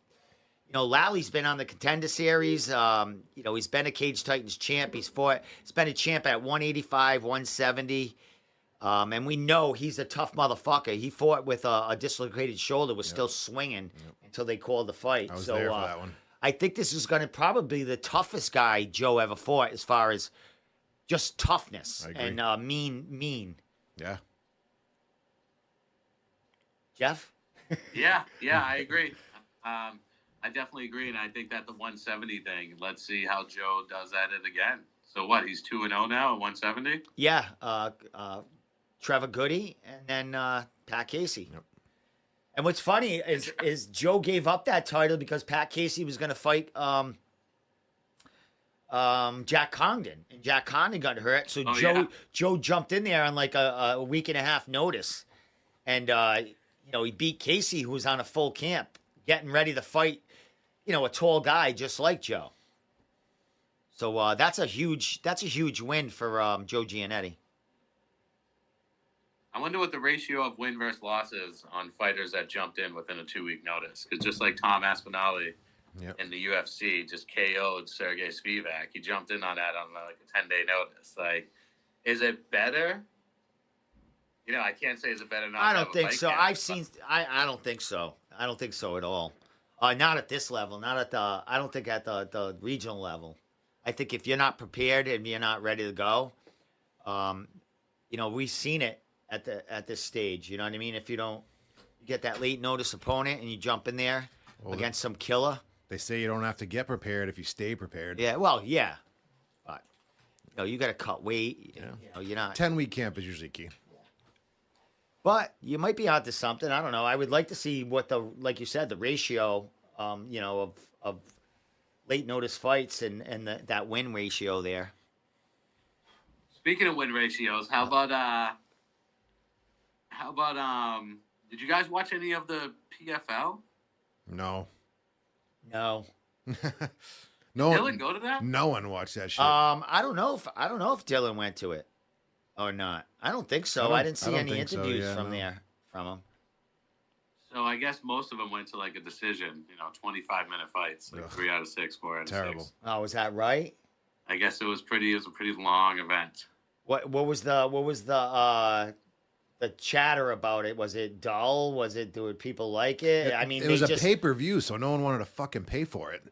Lally's been on the Contender Series. He's been a Cage Titans champ. He's been a champ at 185, 170. And we know he's a tough motherfucker. He fought with a dislocated shoulder, was still swinging until they called the fight. I was so there for that one. I think this is going to probably be the toughest guy Joe ever fought as far as just toughness I agree. and mean. Yeah. Jeff? Yeah, I agree. I definitely agree, and I think that the 170 thing. Let's see how Joe does at it again. So what? He's 2-0 now at 170. Yeah. Trevor Goody and then Pat Casey. Yep. And what's funny is Joe gave up that title because Pat Casey was going to fight Jack Congdon, and Jack Congdon got hurt. So Joe jumped in there on like a week and a half notice, and he beat Casey, who was on a full camp, getting ready to fight, a tall guy just like Joe. So that's a huge win for Joe Giannetti. I wonder what the ratio of win versus losses on fighters that jumped in within a 2-week notice. Because just like Tom Aspinall in the UFC just KO'd Sergey Spivak, he jumped in on that on like a 10-day notice. Like, is it better? I can't say is it better. I don't think so. I don't think so. I don't think so at all. Not at this level. Not at the. I don't think at the regional level. I think if you're not prepared and you're not ready to go, we've seen it at this stage. You know what I mean? If you get that late notice opponent and you jump in there against some killer. They say you don't have to get prepared if you stay prepared. Yeah, well, yeah. But you got to cut weight. Yeah. You're not 10-week camp is usually key. But you might be onto something. I don't know. I would like to see what like you said, the ratio, of late notice fights and that win ratio there. Speaking of win ratios, how about did you guys watch any of the PFL? No. No. No Dylan, one, go to that? no one watched that shit. I don't know if Dylan went to it or not. I don't think so. I didn't see don't any think so, interviews yeah, from no. him. So I guess most of them went to like a decision, 25-minute fights, like Ugh. 3 out of 6, 4 out of Terrible. 6. Oh, was that right? I guess it was a pretty long event. What was the chatter about it? Was it dull? Did people like it? I mean, it was a pay-per-view, so no one wanted to fucking pay for it.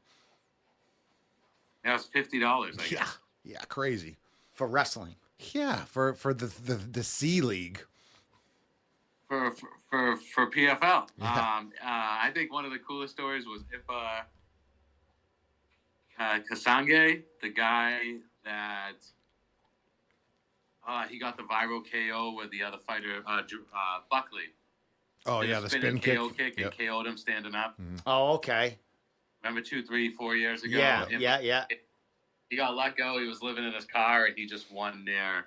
That was $50, I guess. Yeah, crazy. for wrestling. Yeah, for the C League. For PFL. Yeah. I think one of the coolest stories was if Kasange, the guy that he got the viral KO with the other fighter, Buckley. Oh yeah, the spin kick. KO kick and Yep. KO'd him standing up. Oh, okay. Remember 2, 3, 4 years ago? Yeah, Him- yeah. He got let go. He was living in his car, and he just won their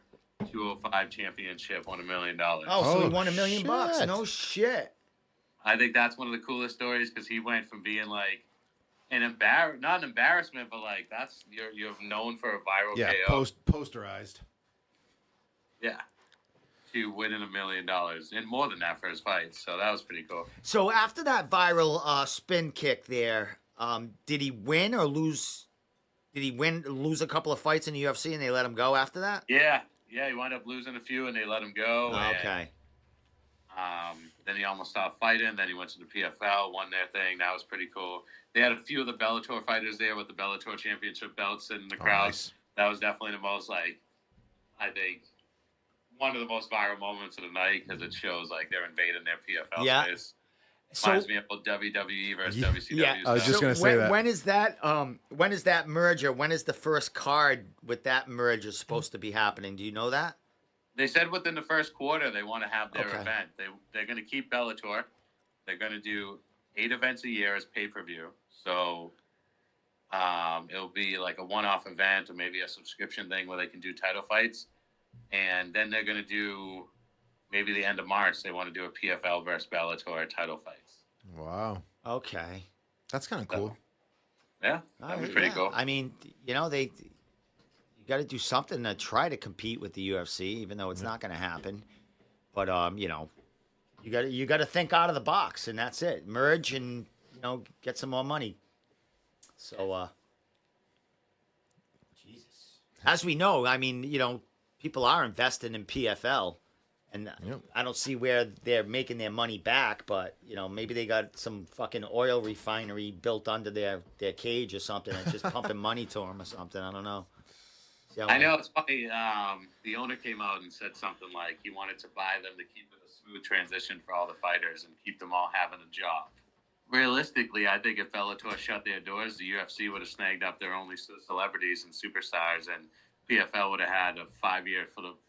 205 championship, won $1 million. Oh, so he Oh, won $1 million. shit. No shit. I think that's one of the coolest stories because he went from being like not an embarrassment, but like you're known for a viral Yeah, KO. posterized. Yeah. To winning $1 million and more than that for his fight. So that was pretty cool. So after that viral spin kick there, did he win or lose? Did he lose a couple of fights in the UFC and they let him go after that? Yeah. Yeah, he wound up losing a few and they let him go. Okay. Then he almost stopped fighting. Then he went to the PFL, won their thing. That was pretty cool. They had a few of the Bellator fighters there with the Bellator championship belts in the crowd. Nice. That was definitely the most, like, I think, one of the most viral moments of the night because it shows, like, they're invading their PFL space. So, Reminds me of WWE versus WCW. Yeah, I was stuff. just gonna say that. When is that? When is that merger? When is the first card with that merger supposed to be happening? Do you know that? They said within the first quarter they want to have their Okay. event. They're going to keep Bellator. They're going to do 8 events a year as pay-per-view. So it'll be like a one-off event or maybe a subscription thing where they can do title fights. And then they're going to do maybe the end of March. They want to do a PFL versus Bellator title fights. Wow. Okay. That's kind of cool. Yeah, that'd be pretty cool. I mean, you got to do something to try to compete with the UFC, even though it's not going to happen. But you got to think out of the box, and that's it. Merge and get some more money. So, Jesus, as we know, I mean, people are investing in PFL, and I don't see where they're making their money back. But maybe they got some fucking oil refinery built under their cage or something, and just pumping money to them or something. I don't know. I know it's funny. The owner came out and said something like he wanted to buy them to keep it a smooth transition for all the fighters and keep them all having a job. Realistically, I think if Bellator shut their doors, the UFC would have snagged up their only celebrities and superstars, and PFL would have had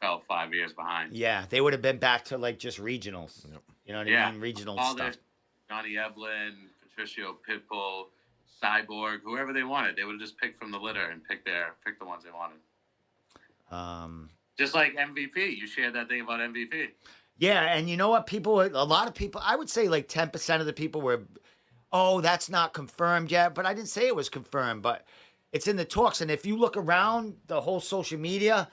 fell 5 years behind. Yeah, they would have been back to like just regionals. Yep. You know what I mean? Regional all stuff. Johnny Eblin, Patricio Pitbull, Cyborg, whoever they wanted, they would have just picked from the litter and picked the ones they wanted. Just like MVP, you shared that thing about MVP. Yeah, and you know what? A lot of people, I would say like 10% of the people were, oh, that's not confirmed yet. But I didn't say it was confirmed, but it's in the talks. And if you look around the whole social media,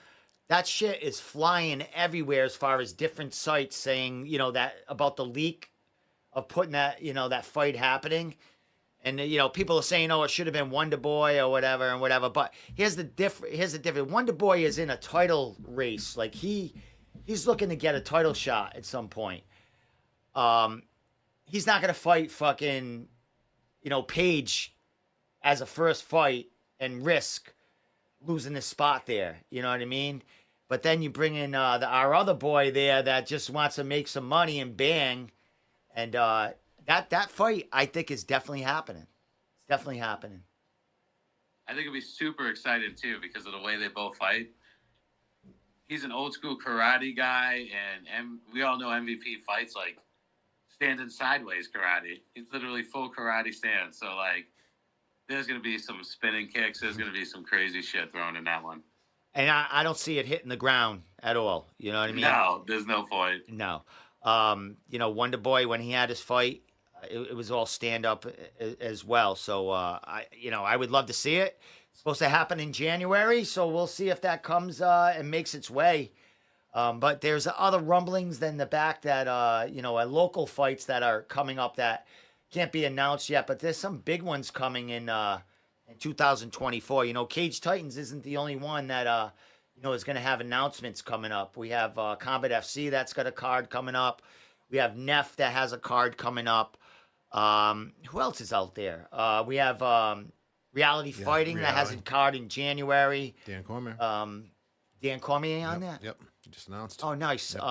that shit is flying everywhere as far as different sites saying, that about the leak of putting that, that fight happening. And, people are saying, oh, it should have been Wonder Boy or whatever and whatever. But here's the difference. Wonder Boy is in a title race. Like, he's looking to get a title shot at some point. He's not going to fight fucking, Paige as a first fight and risk losing his spot there. You know what I mean? But then you bring in our other boy there that just wants to make some money and bang. And, That fight, I think, is definitely happening. It's definitely happening. I think it'd be super exciting, too, because of the way they both fight. He's an old-school karate guy, and we all know MVP fights like standing sideways karate. He's literally full karate stance. So, like, there's going to be some spinning kicks. There's going to be some crazy shit thrown in that one. And I don't see it hitting the ground at all. You know what I mean? No, there's no point. No. Wonder Boy, when he had his fight, it was all stand up as well. So I would love to see it. It's supposed to happen in January, so we'll see if that comes and makes its way. But there's other rumblings than the back that local fights that are coming up that can't be announced yet. But there's some big ones coming in 2024. Cage Titans isn't the only one that is going to have announcements coming up. We have Combat FC that's got a card coming up. We have Neff that has a card coming up. Who else is out there? We have Reality Fighting that has a card in January. Dan Cormier. Dan Cormier on that? Yep. Just announced. Oh, nice. Yep.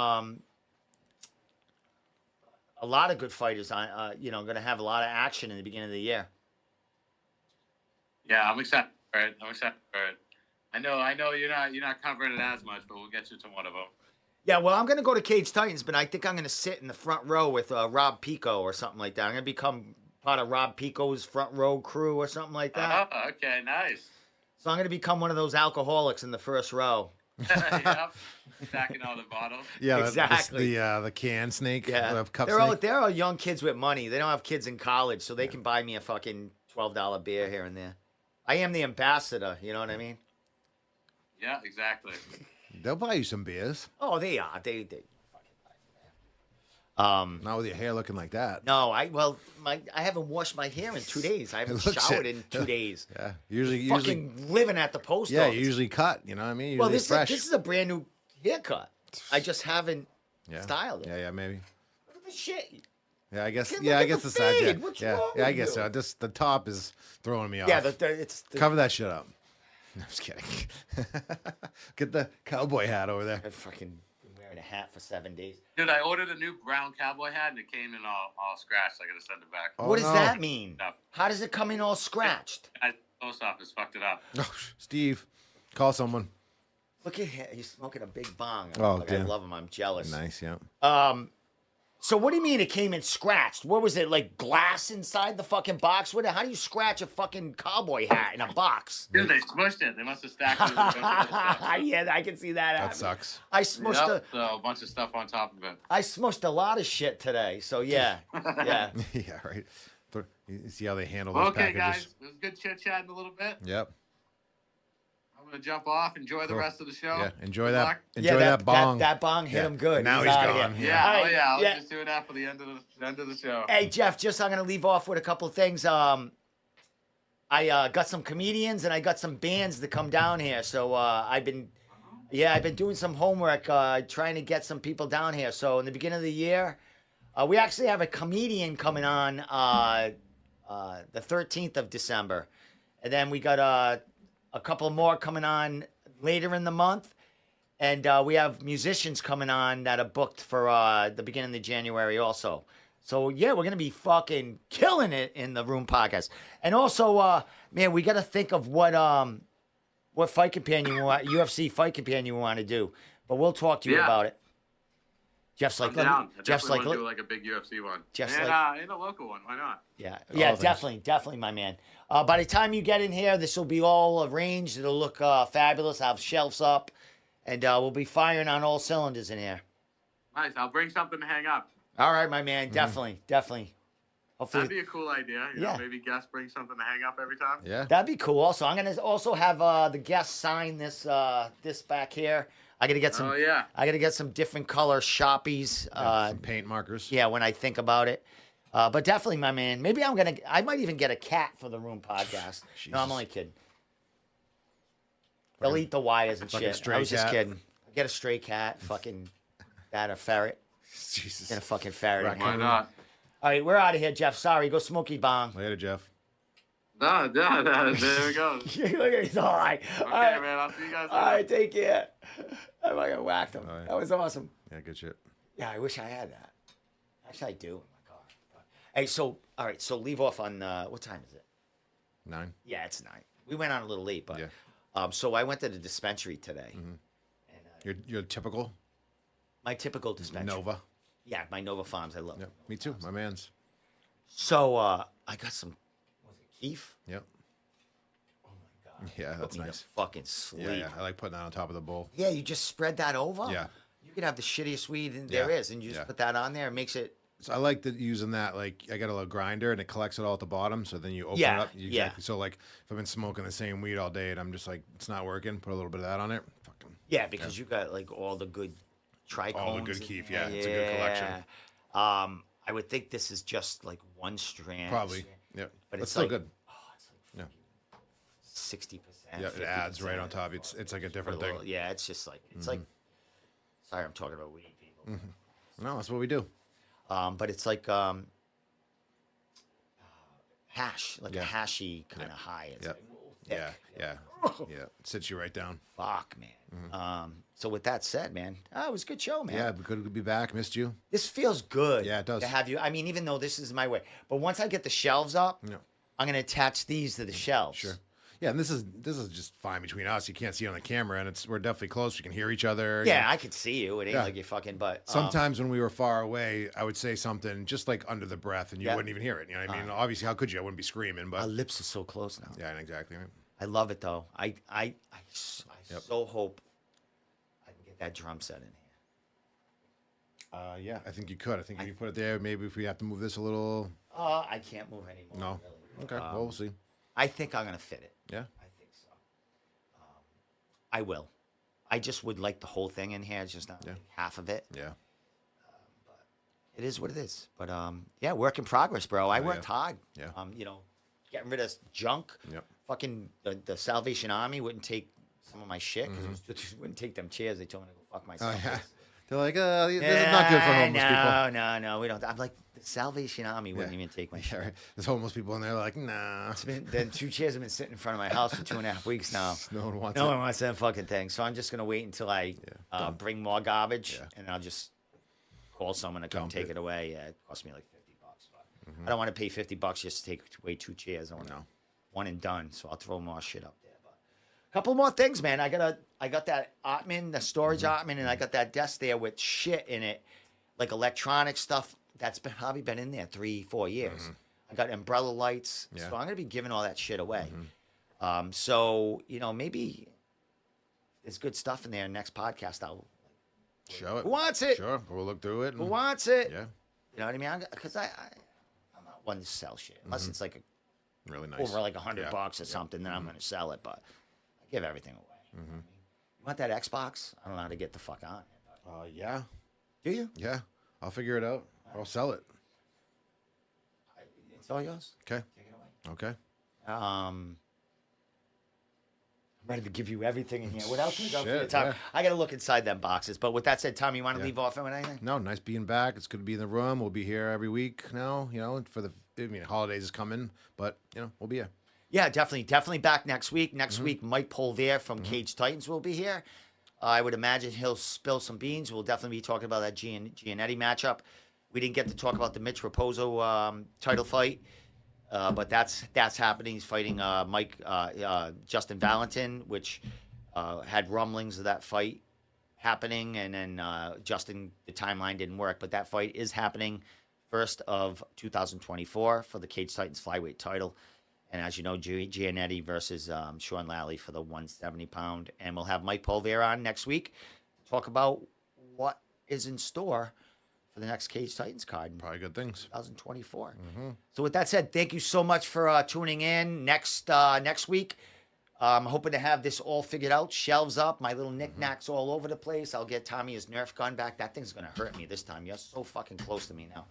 A lot of good fighters on. Going to have a lot of action in the beginning of the year. Yeah, I'm excited for it. I know you're not covering it as much, but we'll get you to one of them. Yeah, well, I'm going to go to Cage Titans, but I think I'm going to sit in the front row with Rob Pico or something like that. I'm going to become part of Rob Pico's front row crew or something like that. Oh, okay, nice. So I'm going to become one of those alcoholics in the first row. Yep. Stacking all the bottles. Yeah, Exactly. the can snake. Yeah, The cup they're snake. they're all young kids with money. They don't have kids in college, so they can buy me a fucking $12 beer here and there. I am the ambassador. You know what I mean? Yeah, exactly. They'll buy you some beers. Oh, they are. They. Not with your hair looking like that. No, I haven't washed my hair in 2 days. I haven't It looks showered it. in 2 days. Yeah, usually Fucking living at the post yeah, office. you usually cut. You know what I mean? Well, Usually this fresh. is a brand new haircut. I just haven't yeah. styled it. Yeah, maybe. Look at the shit. Yeah, I guess. Look Yeah, at I guess the the sides. Yeah, fade. What's yeah, wrong yeah. I with guess you? so. Just the top is throwing me off. Yeah, it's the, Cover that shit up. I'm just kidding. Get the cowboy hat over there. I've fucking been wearing a hat for 7 days. Dude, I ordered a new brown cowboy hat and it came in all scratched. I gotta send it back. Oh, What does no. that mean? No. How does it come in all scratched? The post office fucked it up. Oh, Steve, call someone. Look at him. He's smoking a big bong. Oh, I damn. love him. I'm jealous. Nice, yeah. So what do you mean it came in scratched? What was it, like glass inside the fucking box? How do you scratch a fucking cowboy hat in a box? Dude, they smushed it. They must have stacked it with a bunch of other stuff. Yeah, I can see that That happening. sucks. I smushed Yep, so a bunch of stuff on top of it. I smushed a lot of shit today. So yeah, yeah. Yeah, right. You see how they handle those Okay, packages. guys, it was good chit chatting a little bit. Yep. I'm gonna jump off. Enjoy the Cool. rest of the show. Yeah. Enjoy Good that. luck. Enjoy that bong. That bong hit Yeah. him good. Now he's outta gone. here. Yeah, All right, oh yeah. I was yeah. just doing that for the end of the show. Hey Jeff, I'm gonna leave off with a couple of things. I got some comedians and I got some bands that come down here. So I've been doing some homework, trying to get some people down here. So in the beginning of the year, we actually have a comedian coming on the 13th of December, and then we got a couple more coming on later in the month, and we have musicians coming on that are booked for the beginning of January also. So yeah, we're gonna be fucking killing it in the Room Podcast, and also, man, we got to think of what fight companion you want, UFC fight companion you want to do, but we'll talk to you Yeah. about it. Jeff's like, I'm down. I Jeff's definitely like, want to do like a big UFC one. Jeff's and, like- and a local one. Why not? yeah, thanks. definitely, my man. By the time you get in here, this will be all arranged. It'll look fabulous. I'll have shelves up, and we'll be firing on all cylinders in here. Nice. I'll bring something to hang up. All right, my man. Mm-hmm. Definitely. Hopefully, That'd be a cool idea. You Yeah. know, maybe guests bring something to hang up every time. Yeah. that'd be cool. Also, I'm gonna also have the guests sign this back here. I gotta get some. Oh yeah. I gotta get some different color Sharpies. Some paint markers. Yeah, when I think about it. But definitely, my man. Maybe I might even get a cat for the Room Podcast. No, I'm Jesus. only kidding. They'll eat the wires and Fucking shit. stray I was just cat. kidding. Get a stray cat, fucking that, a ferret. Jesus. Get a fucking ferret. in Raccoon. here. Why not? All right, we're out of here, Jeff. Sorry, go smoky bong. Later, Jeff. No, there we go. Look at he's all right. Okay, all right, man. I'll see you guys all later. right, take care. I fucking whacked him. All right. That was awesome. Yeah, good shit. Yeah, I wish I had that. Actually, I do in my car. Hey, so all right, so leave off on what time is it? 9. Yeah, it's 9. We went on a little late, but Yeah. so I went to the dispensary today. And You're typical my typical dispensary. Nova. Yeah, my Nova Farms. I love Yep. them. Me too. My man's. So I got some. Was it Keef? Yep. Oh my god. Yeah, Put that's me to nice. fucking sleep. Yeah, yeah. I like putting that on top of the bowl. Yeah, you just spread that over. Yeah. You could have the shittiest weed Yeah. there is, and you just Yeah. put that on there. It makes it. So I like that using that. Like I got a little grinder and it collects it all at the bottom. So then you open Yeah, it up. yeah. So like if I've been smoking the same weed all day and I'm just like it's not working, put a little bit of that on it. Fucking Yeah, because you got like all the good trichomes. All the good in Keef, there. yeah, it's a good collection. I would think this is just like one strand. probably. Yep. But That's it's still like- good. Oh, it's Yeah. like 60%. Yeah, it adds right on top. It's like a different thing. Yeah, it's just like it's like. Sorry, I'm talking about weed, people. No, that's what we do. But it's like hash, like a Yeah. hashy kind of high. It's Yep. like, whoa, thick. Yeah, yeah, yeah. Sits you right down. Fuck, man. So with that said, man, it was a good show, man. Yeah, but good to be back. Missed you. This feels good. Yeah, it does. To have you. I mean, even though this is my way, but once I get the shelves up, Yeah. I'm gonna attach these to the shelves. Sure. Yeah, and this is just fine between us. You can't see it on the camera, and we're definitely close. We can hear each other. Yeah, I could see you. It ain't Yeah. like you fucking. But Sometimes when we were far away, I would say something just like under the breath, and you Yeah. wouldn't even hear it. You know what I mean? Obviously, how could you? I wouldn't be screaming, our but lips are so close now. yeah, exactly. Right. I love it though. I Yep. so hope that drum set in here? Yeah, I think you could. I think if you put it there, maybe if we have to move this a little. I can't move anymore. No. Really. Okay. Well, we'll see. I think I'm gonna fit it. Yeah. I think so. I will. I just would like the whole thing in here, just not like half of it. Yeah. It is what it is. But yeah, work in progress, bro. I worked hard. Yeah. You know, getting rid of junk. Yep. Fucking the Salvation Army wouldn't take some of my shit because it just wouldn't take them chairs. They told me to go fuck myself. Oh, yeah. They're like, this is not good for homeless people. No, we don't. I'm like, the Salvation Army wouldn't even take my shit. Yeah, right. There's homeless people in there like, nah. The 2 chairs have been sitting in front of my house for 2.5 weeks now. No one wants No it. one wants that fucking thing. So I'm just gonna wait until I bring more garbage, and I'll just call someone to come Dump take it. it away. Yeah, it cost me like $50, but I don't want to pay $50 just to take away 2 chairs. I want one and done. So I'll throw more shit up there. But a couple more things, man. I got that ottoman, the storage ottoman, and I got that desk there with shit in it, like electronic stuff that's probably been in there 3-4 years. I got umbrella lights, so I'm gonna be giving all that shit away. So you know, maybe there's good stuff in there. Next podcast, I'll Show it. who wants it? Sure. We'll look through it. Who wants it? Yeah. You know what I mean? Because I'm not one to sell shit unless it's like Really nice. over like $100 Yeah. or something. Then I'm gonna sell it, but I give everything away. You know what I mean? You want that Xbox? I don't know how to get the fuck on it. Yeah. Do you? Yeah. I'll figure it out. I'll sell it. It's all yours. Okay. Take it away. Okay. I'm ready to give you everything in here. What else we got for you, Shit, Tom? yeah. I got to look inside them boxes. But with that said, Tom, you want to leave off with anything? No, nice being back. It's good to be in the room. We'll be here every week now, you know, for holidays is coming, but, you know, we'll be here. Yeah, definitely back next week. Next week, Mike Polver from Cage Titans will be here. I would imagine he'll spill some beans. We'll definitely be talking about that Giannetti matchup. We didn't get to talk about the Mitch Raposo title fight, but that's happening. He's fighting Justin Valentin, which had rumblings of that fight happening, and then Justin, the timeline didn't work, but that fight is happening 1st of 2024 for the Cage Titans flyweight title. And as you know, Giannetti versus Sean Lally for the 170-pound. And we'll have Mike Polver on next week to talk about what is in store for the next Cage Titans card in Probably good things. 2024. So with that said, thank you so much for tuning in. Next week, I'm hoping to have this all figured out. Shelves up, my little knickknacks all over the place. I'll get Tommy his Nerf gun back. That thing's going to hurt me this time. You're so fucking close to me now.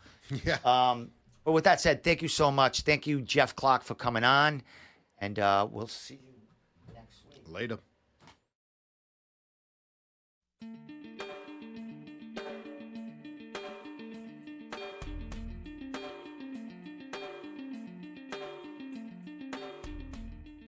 Yeah. But with that said, thank you so much. Thank you, Jeff Clark, for coming on. And we'll see you next week. Later.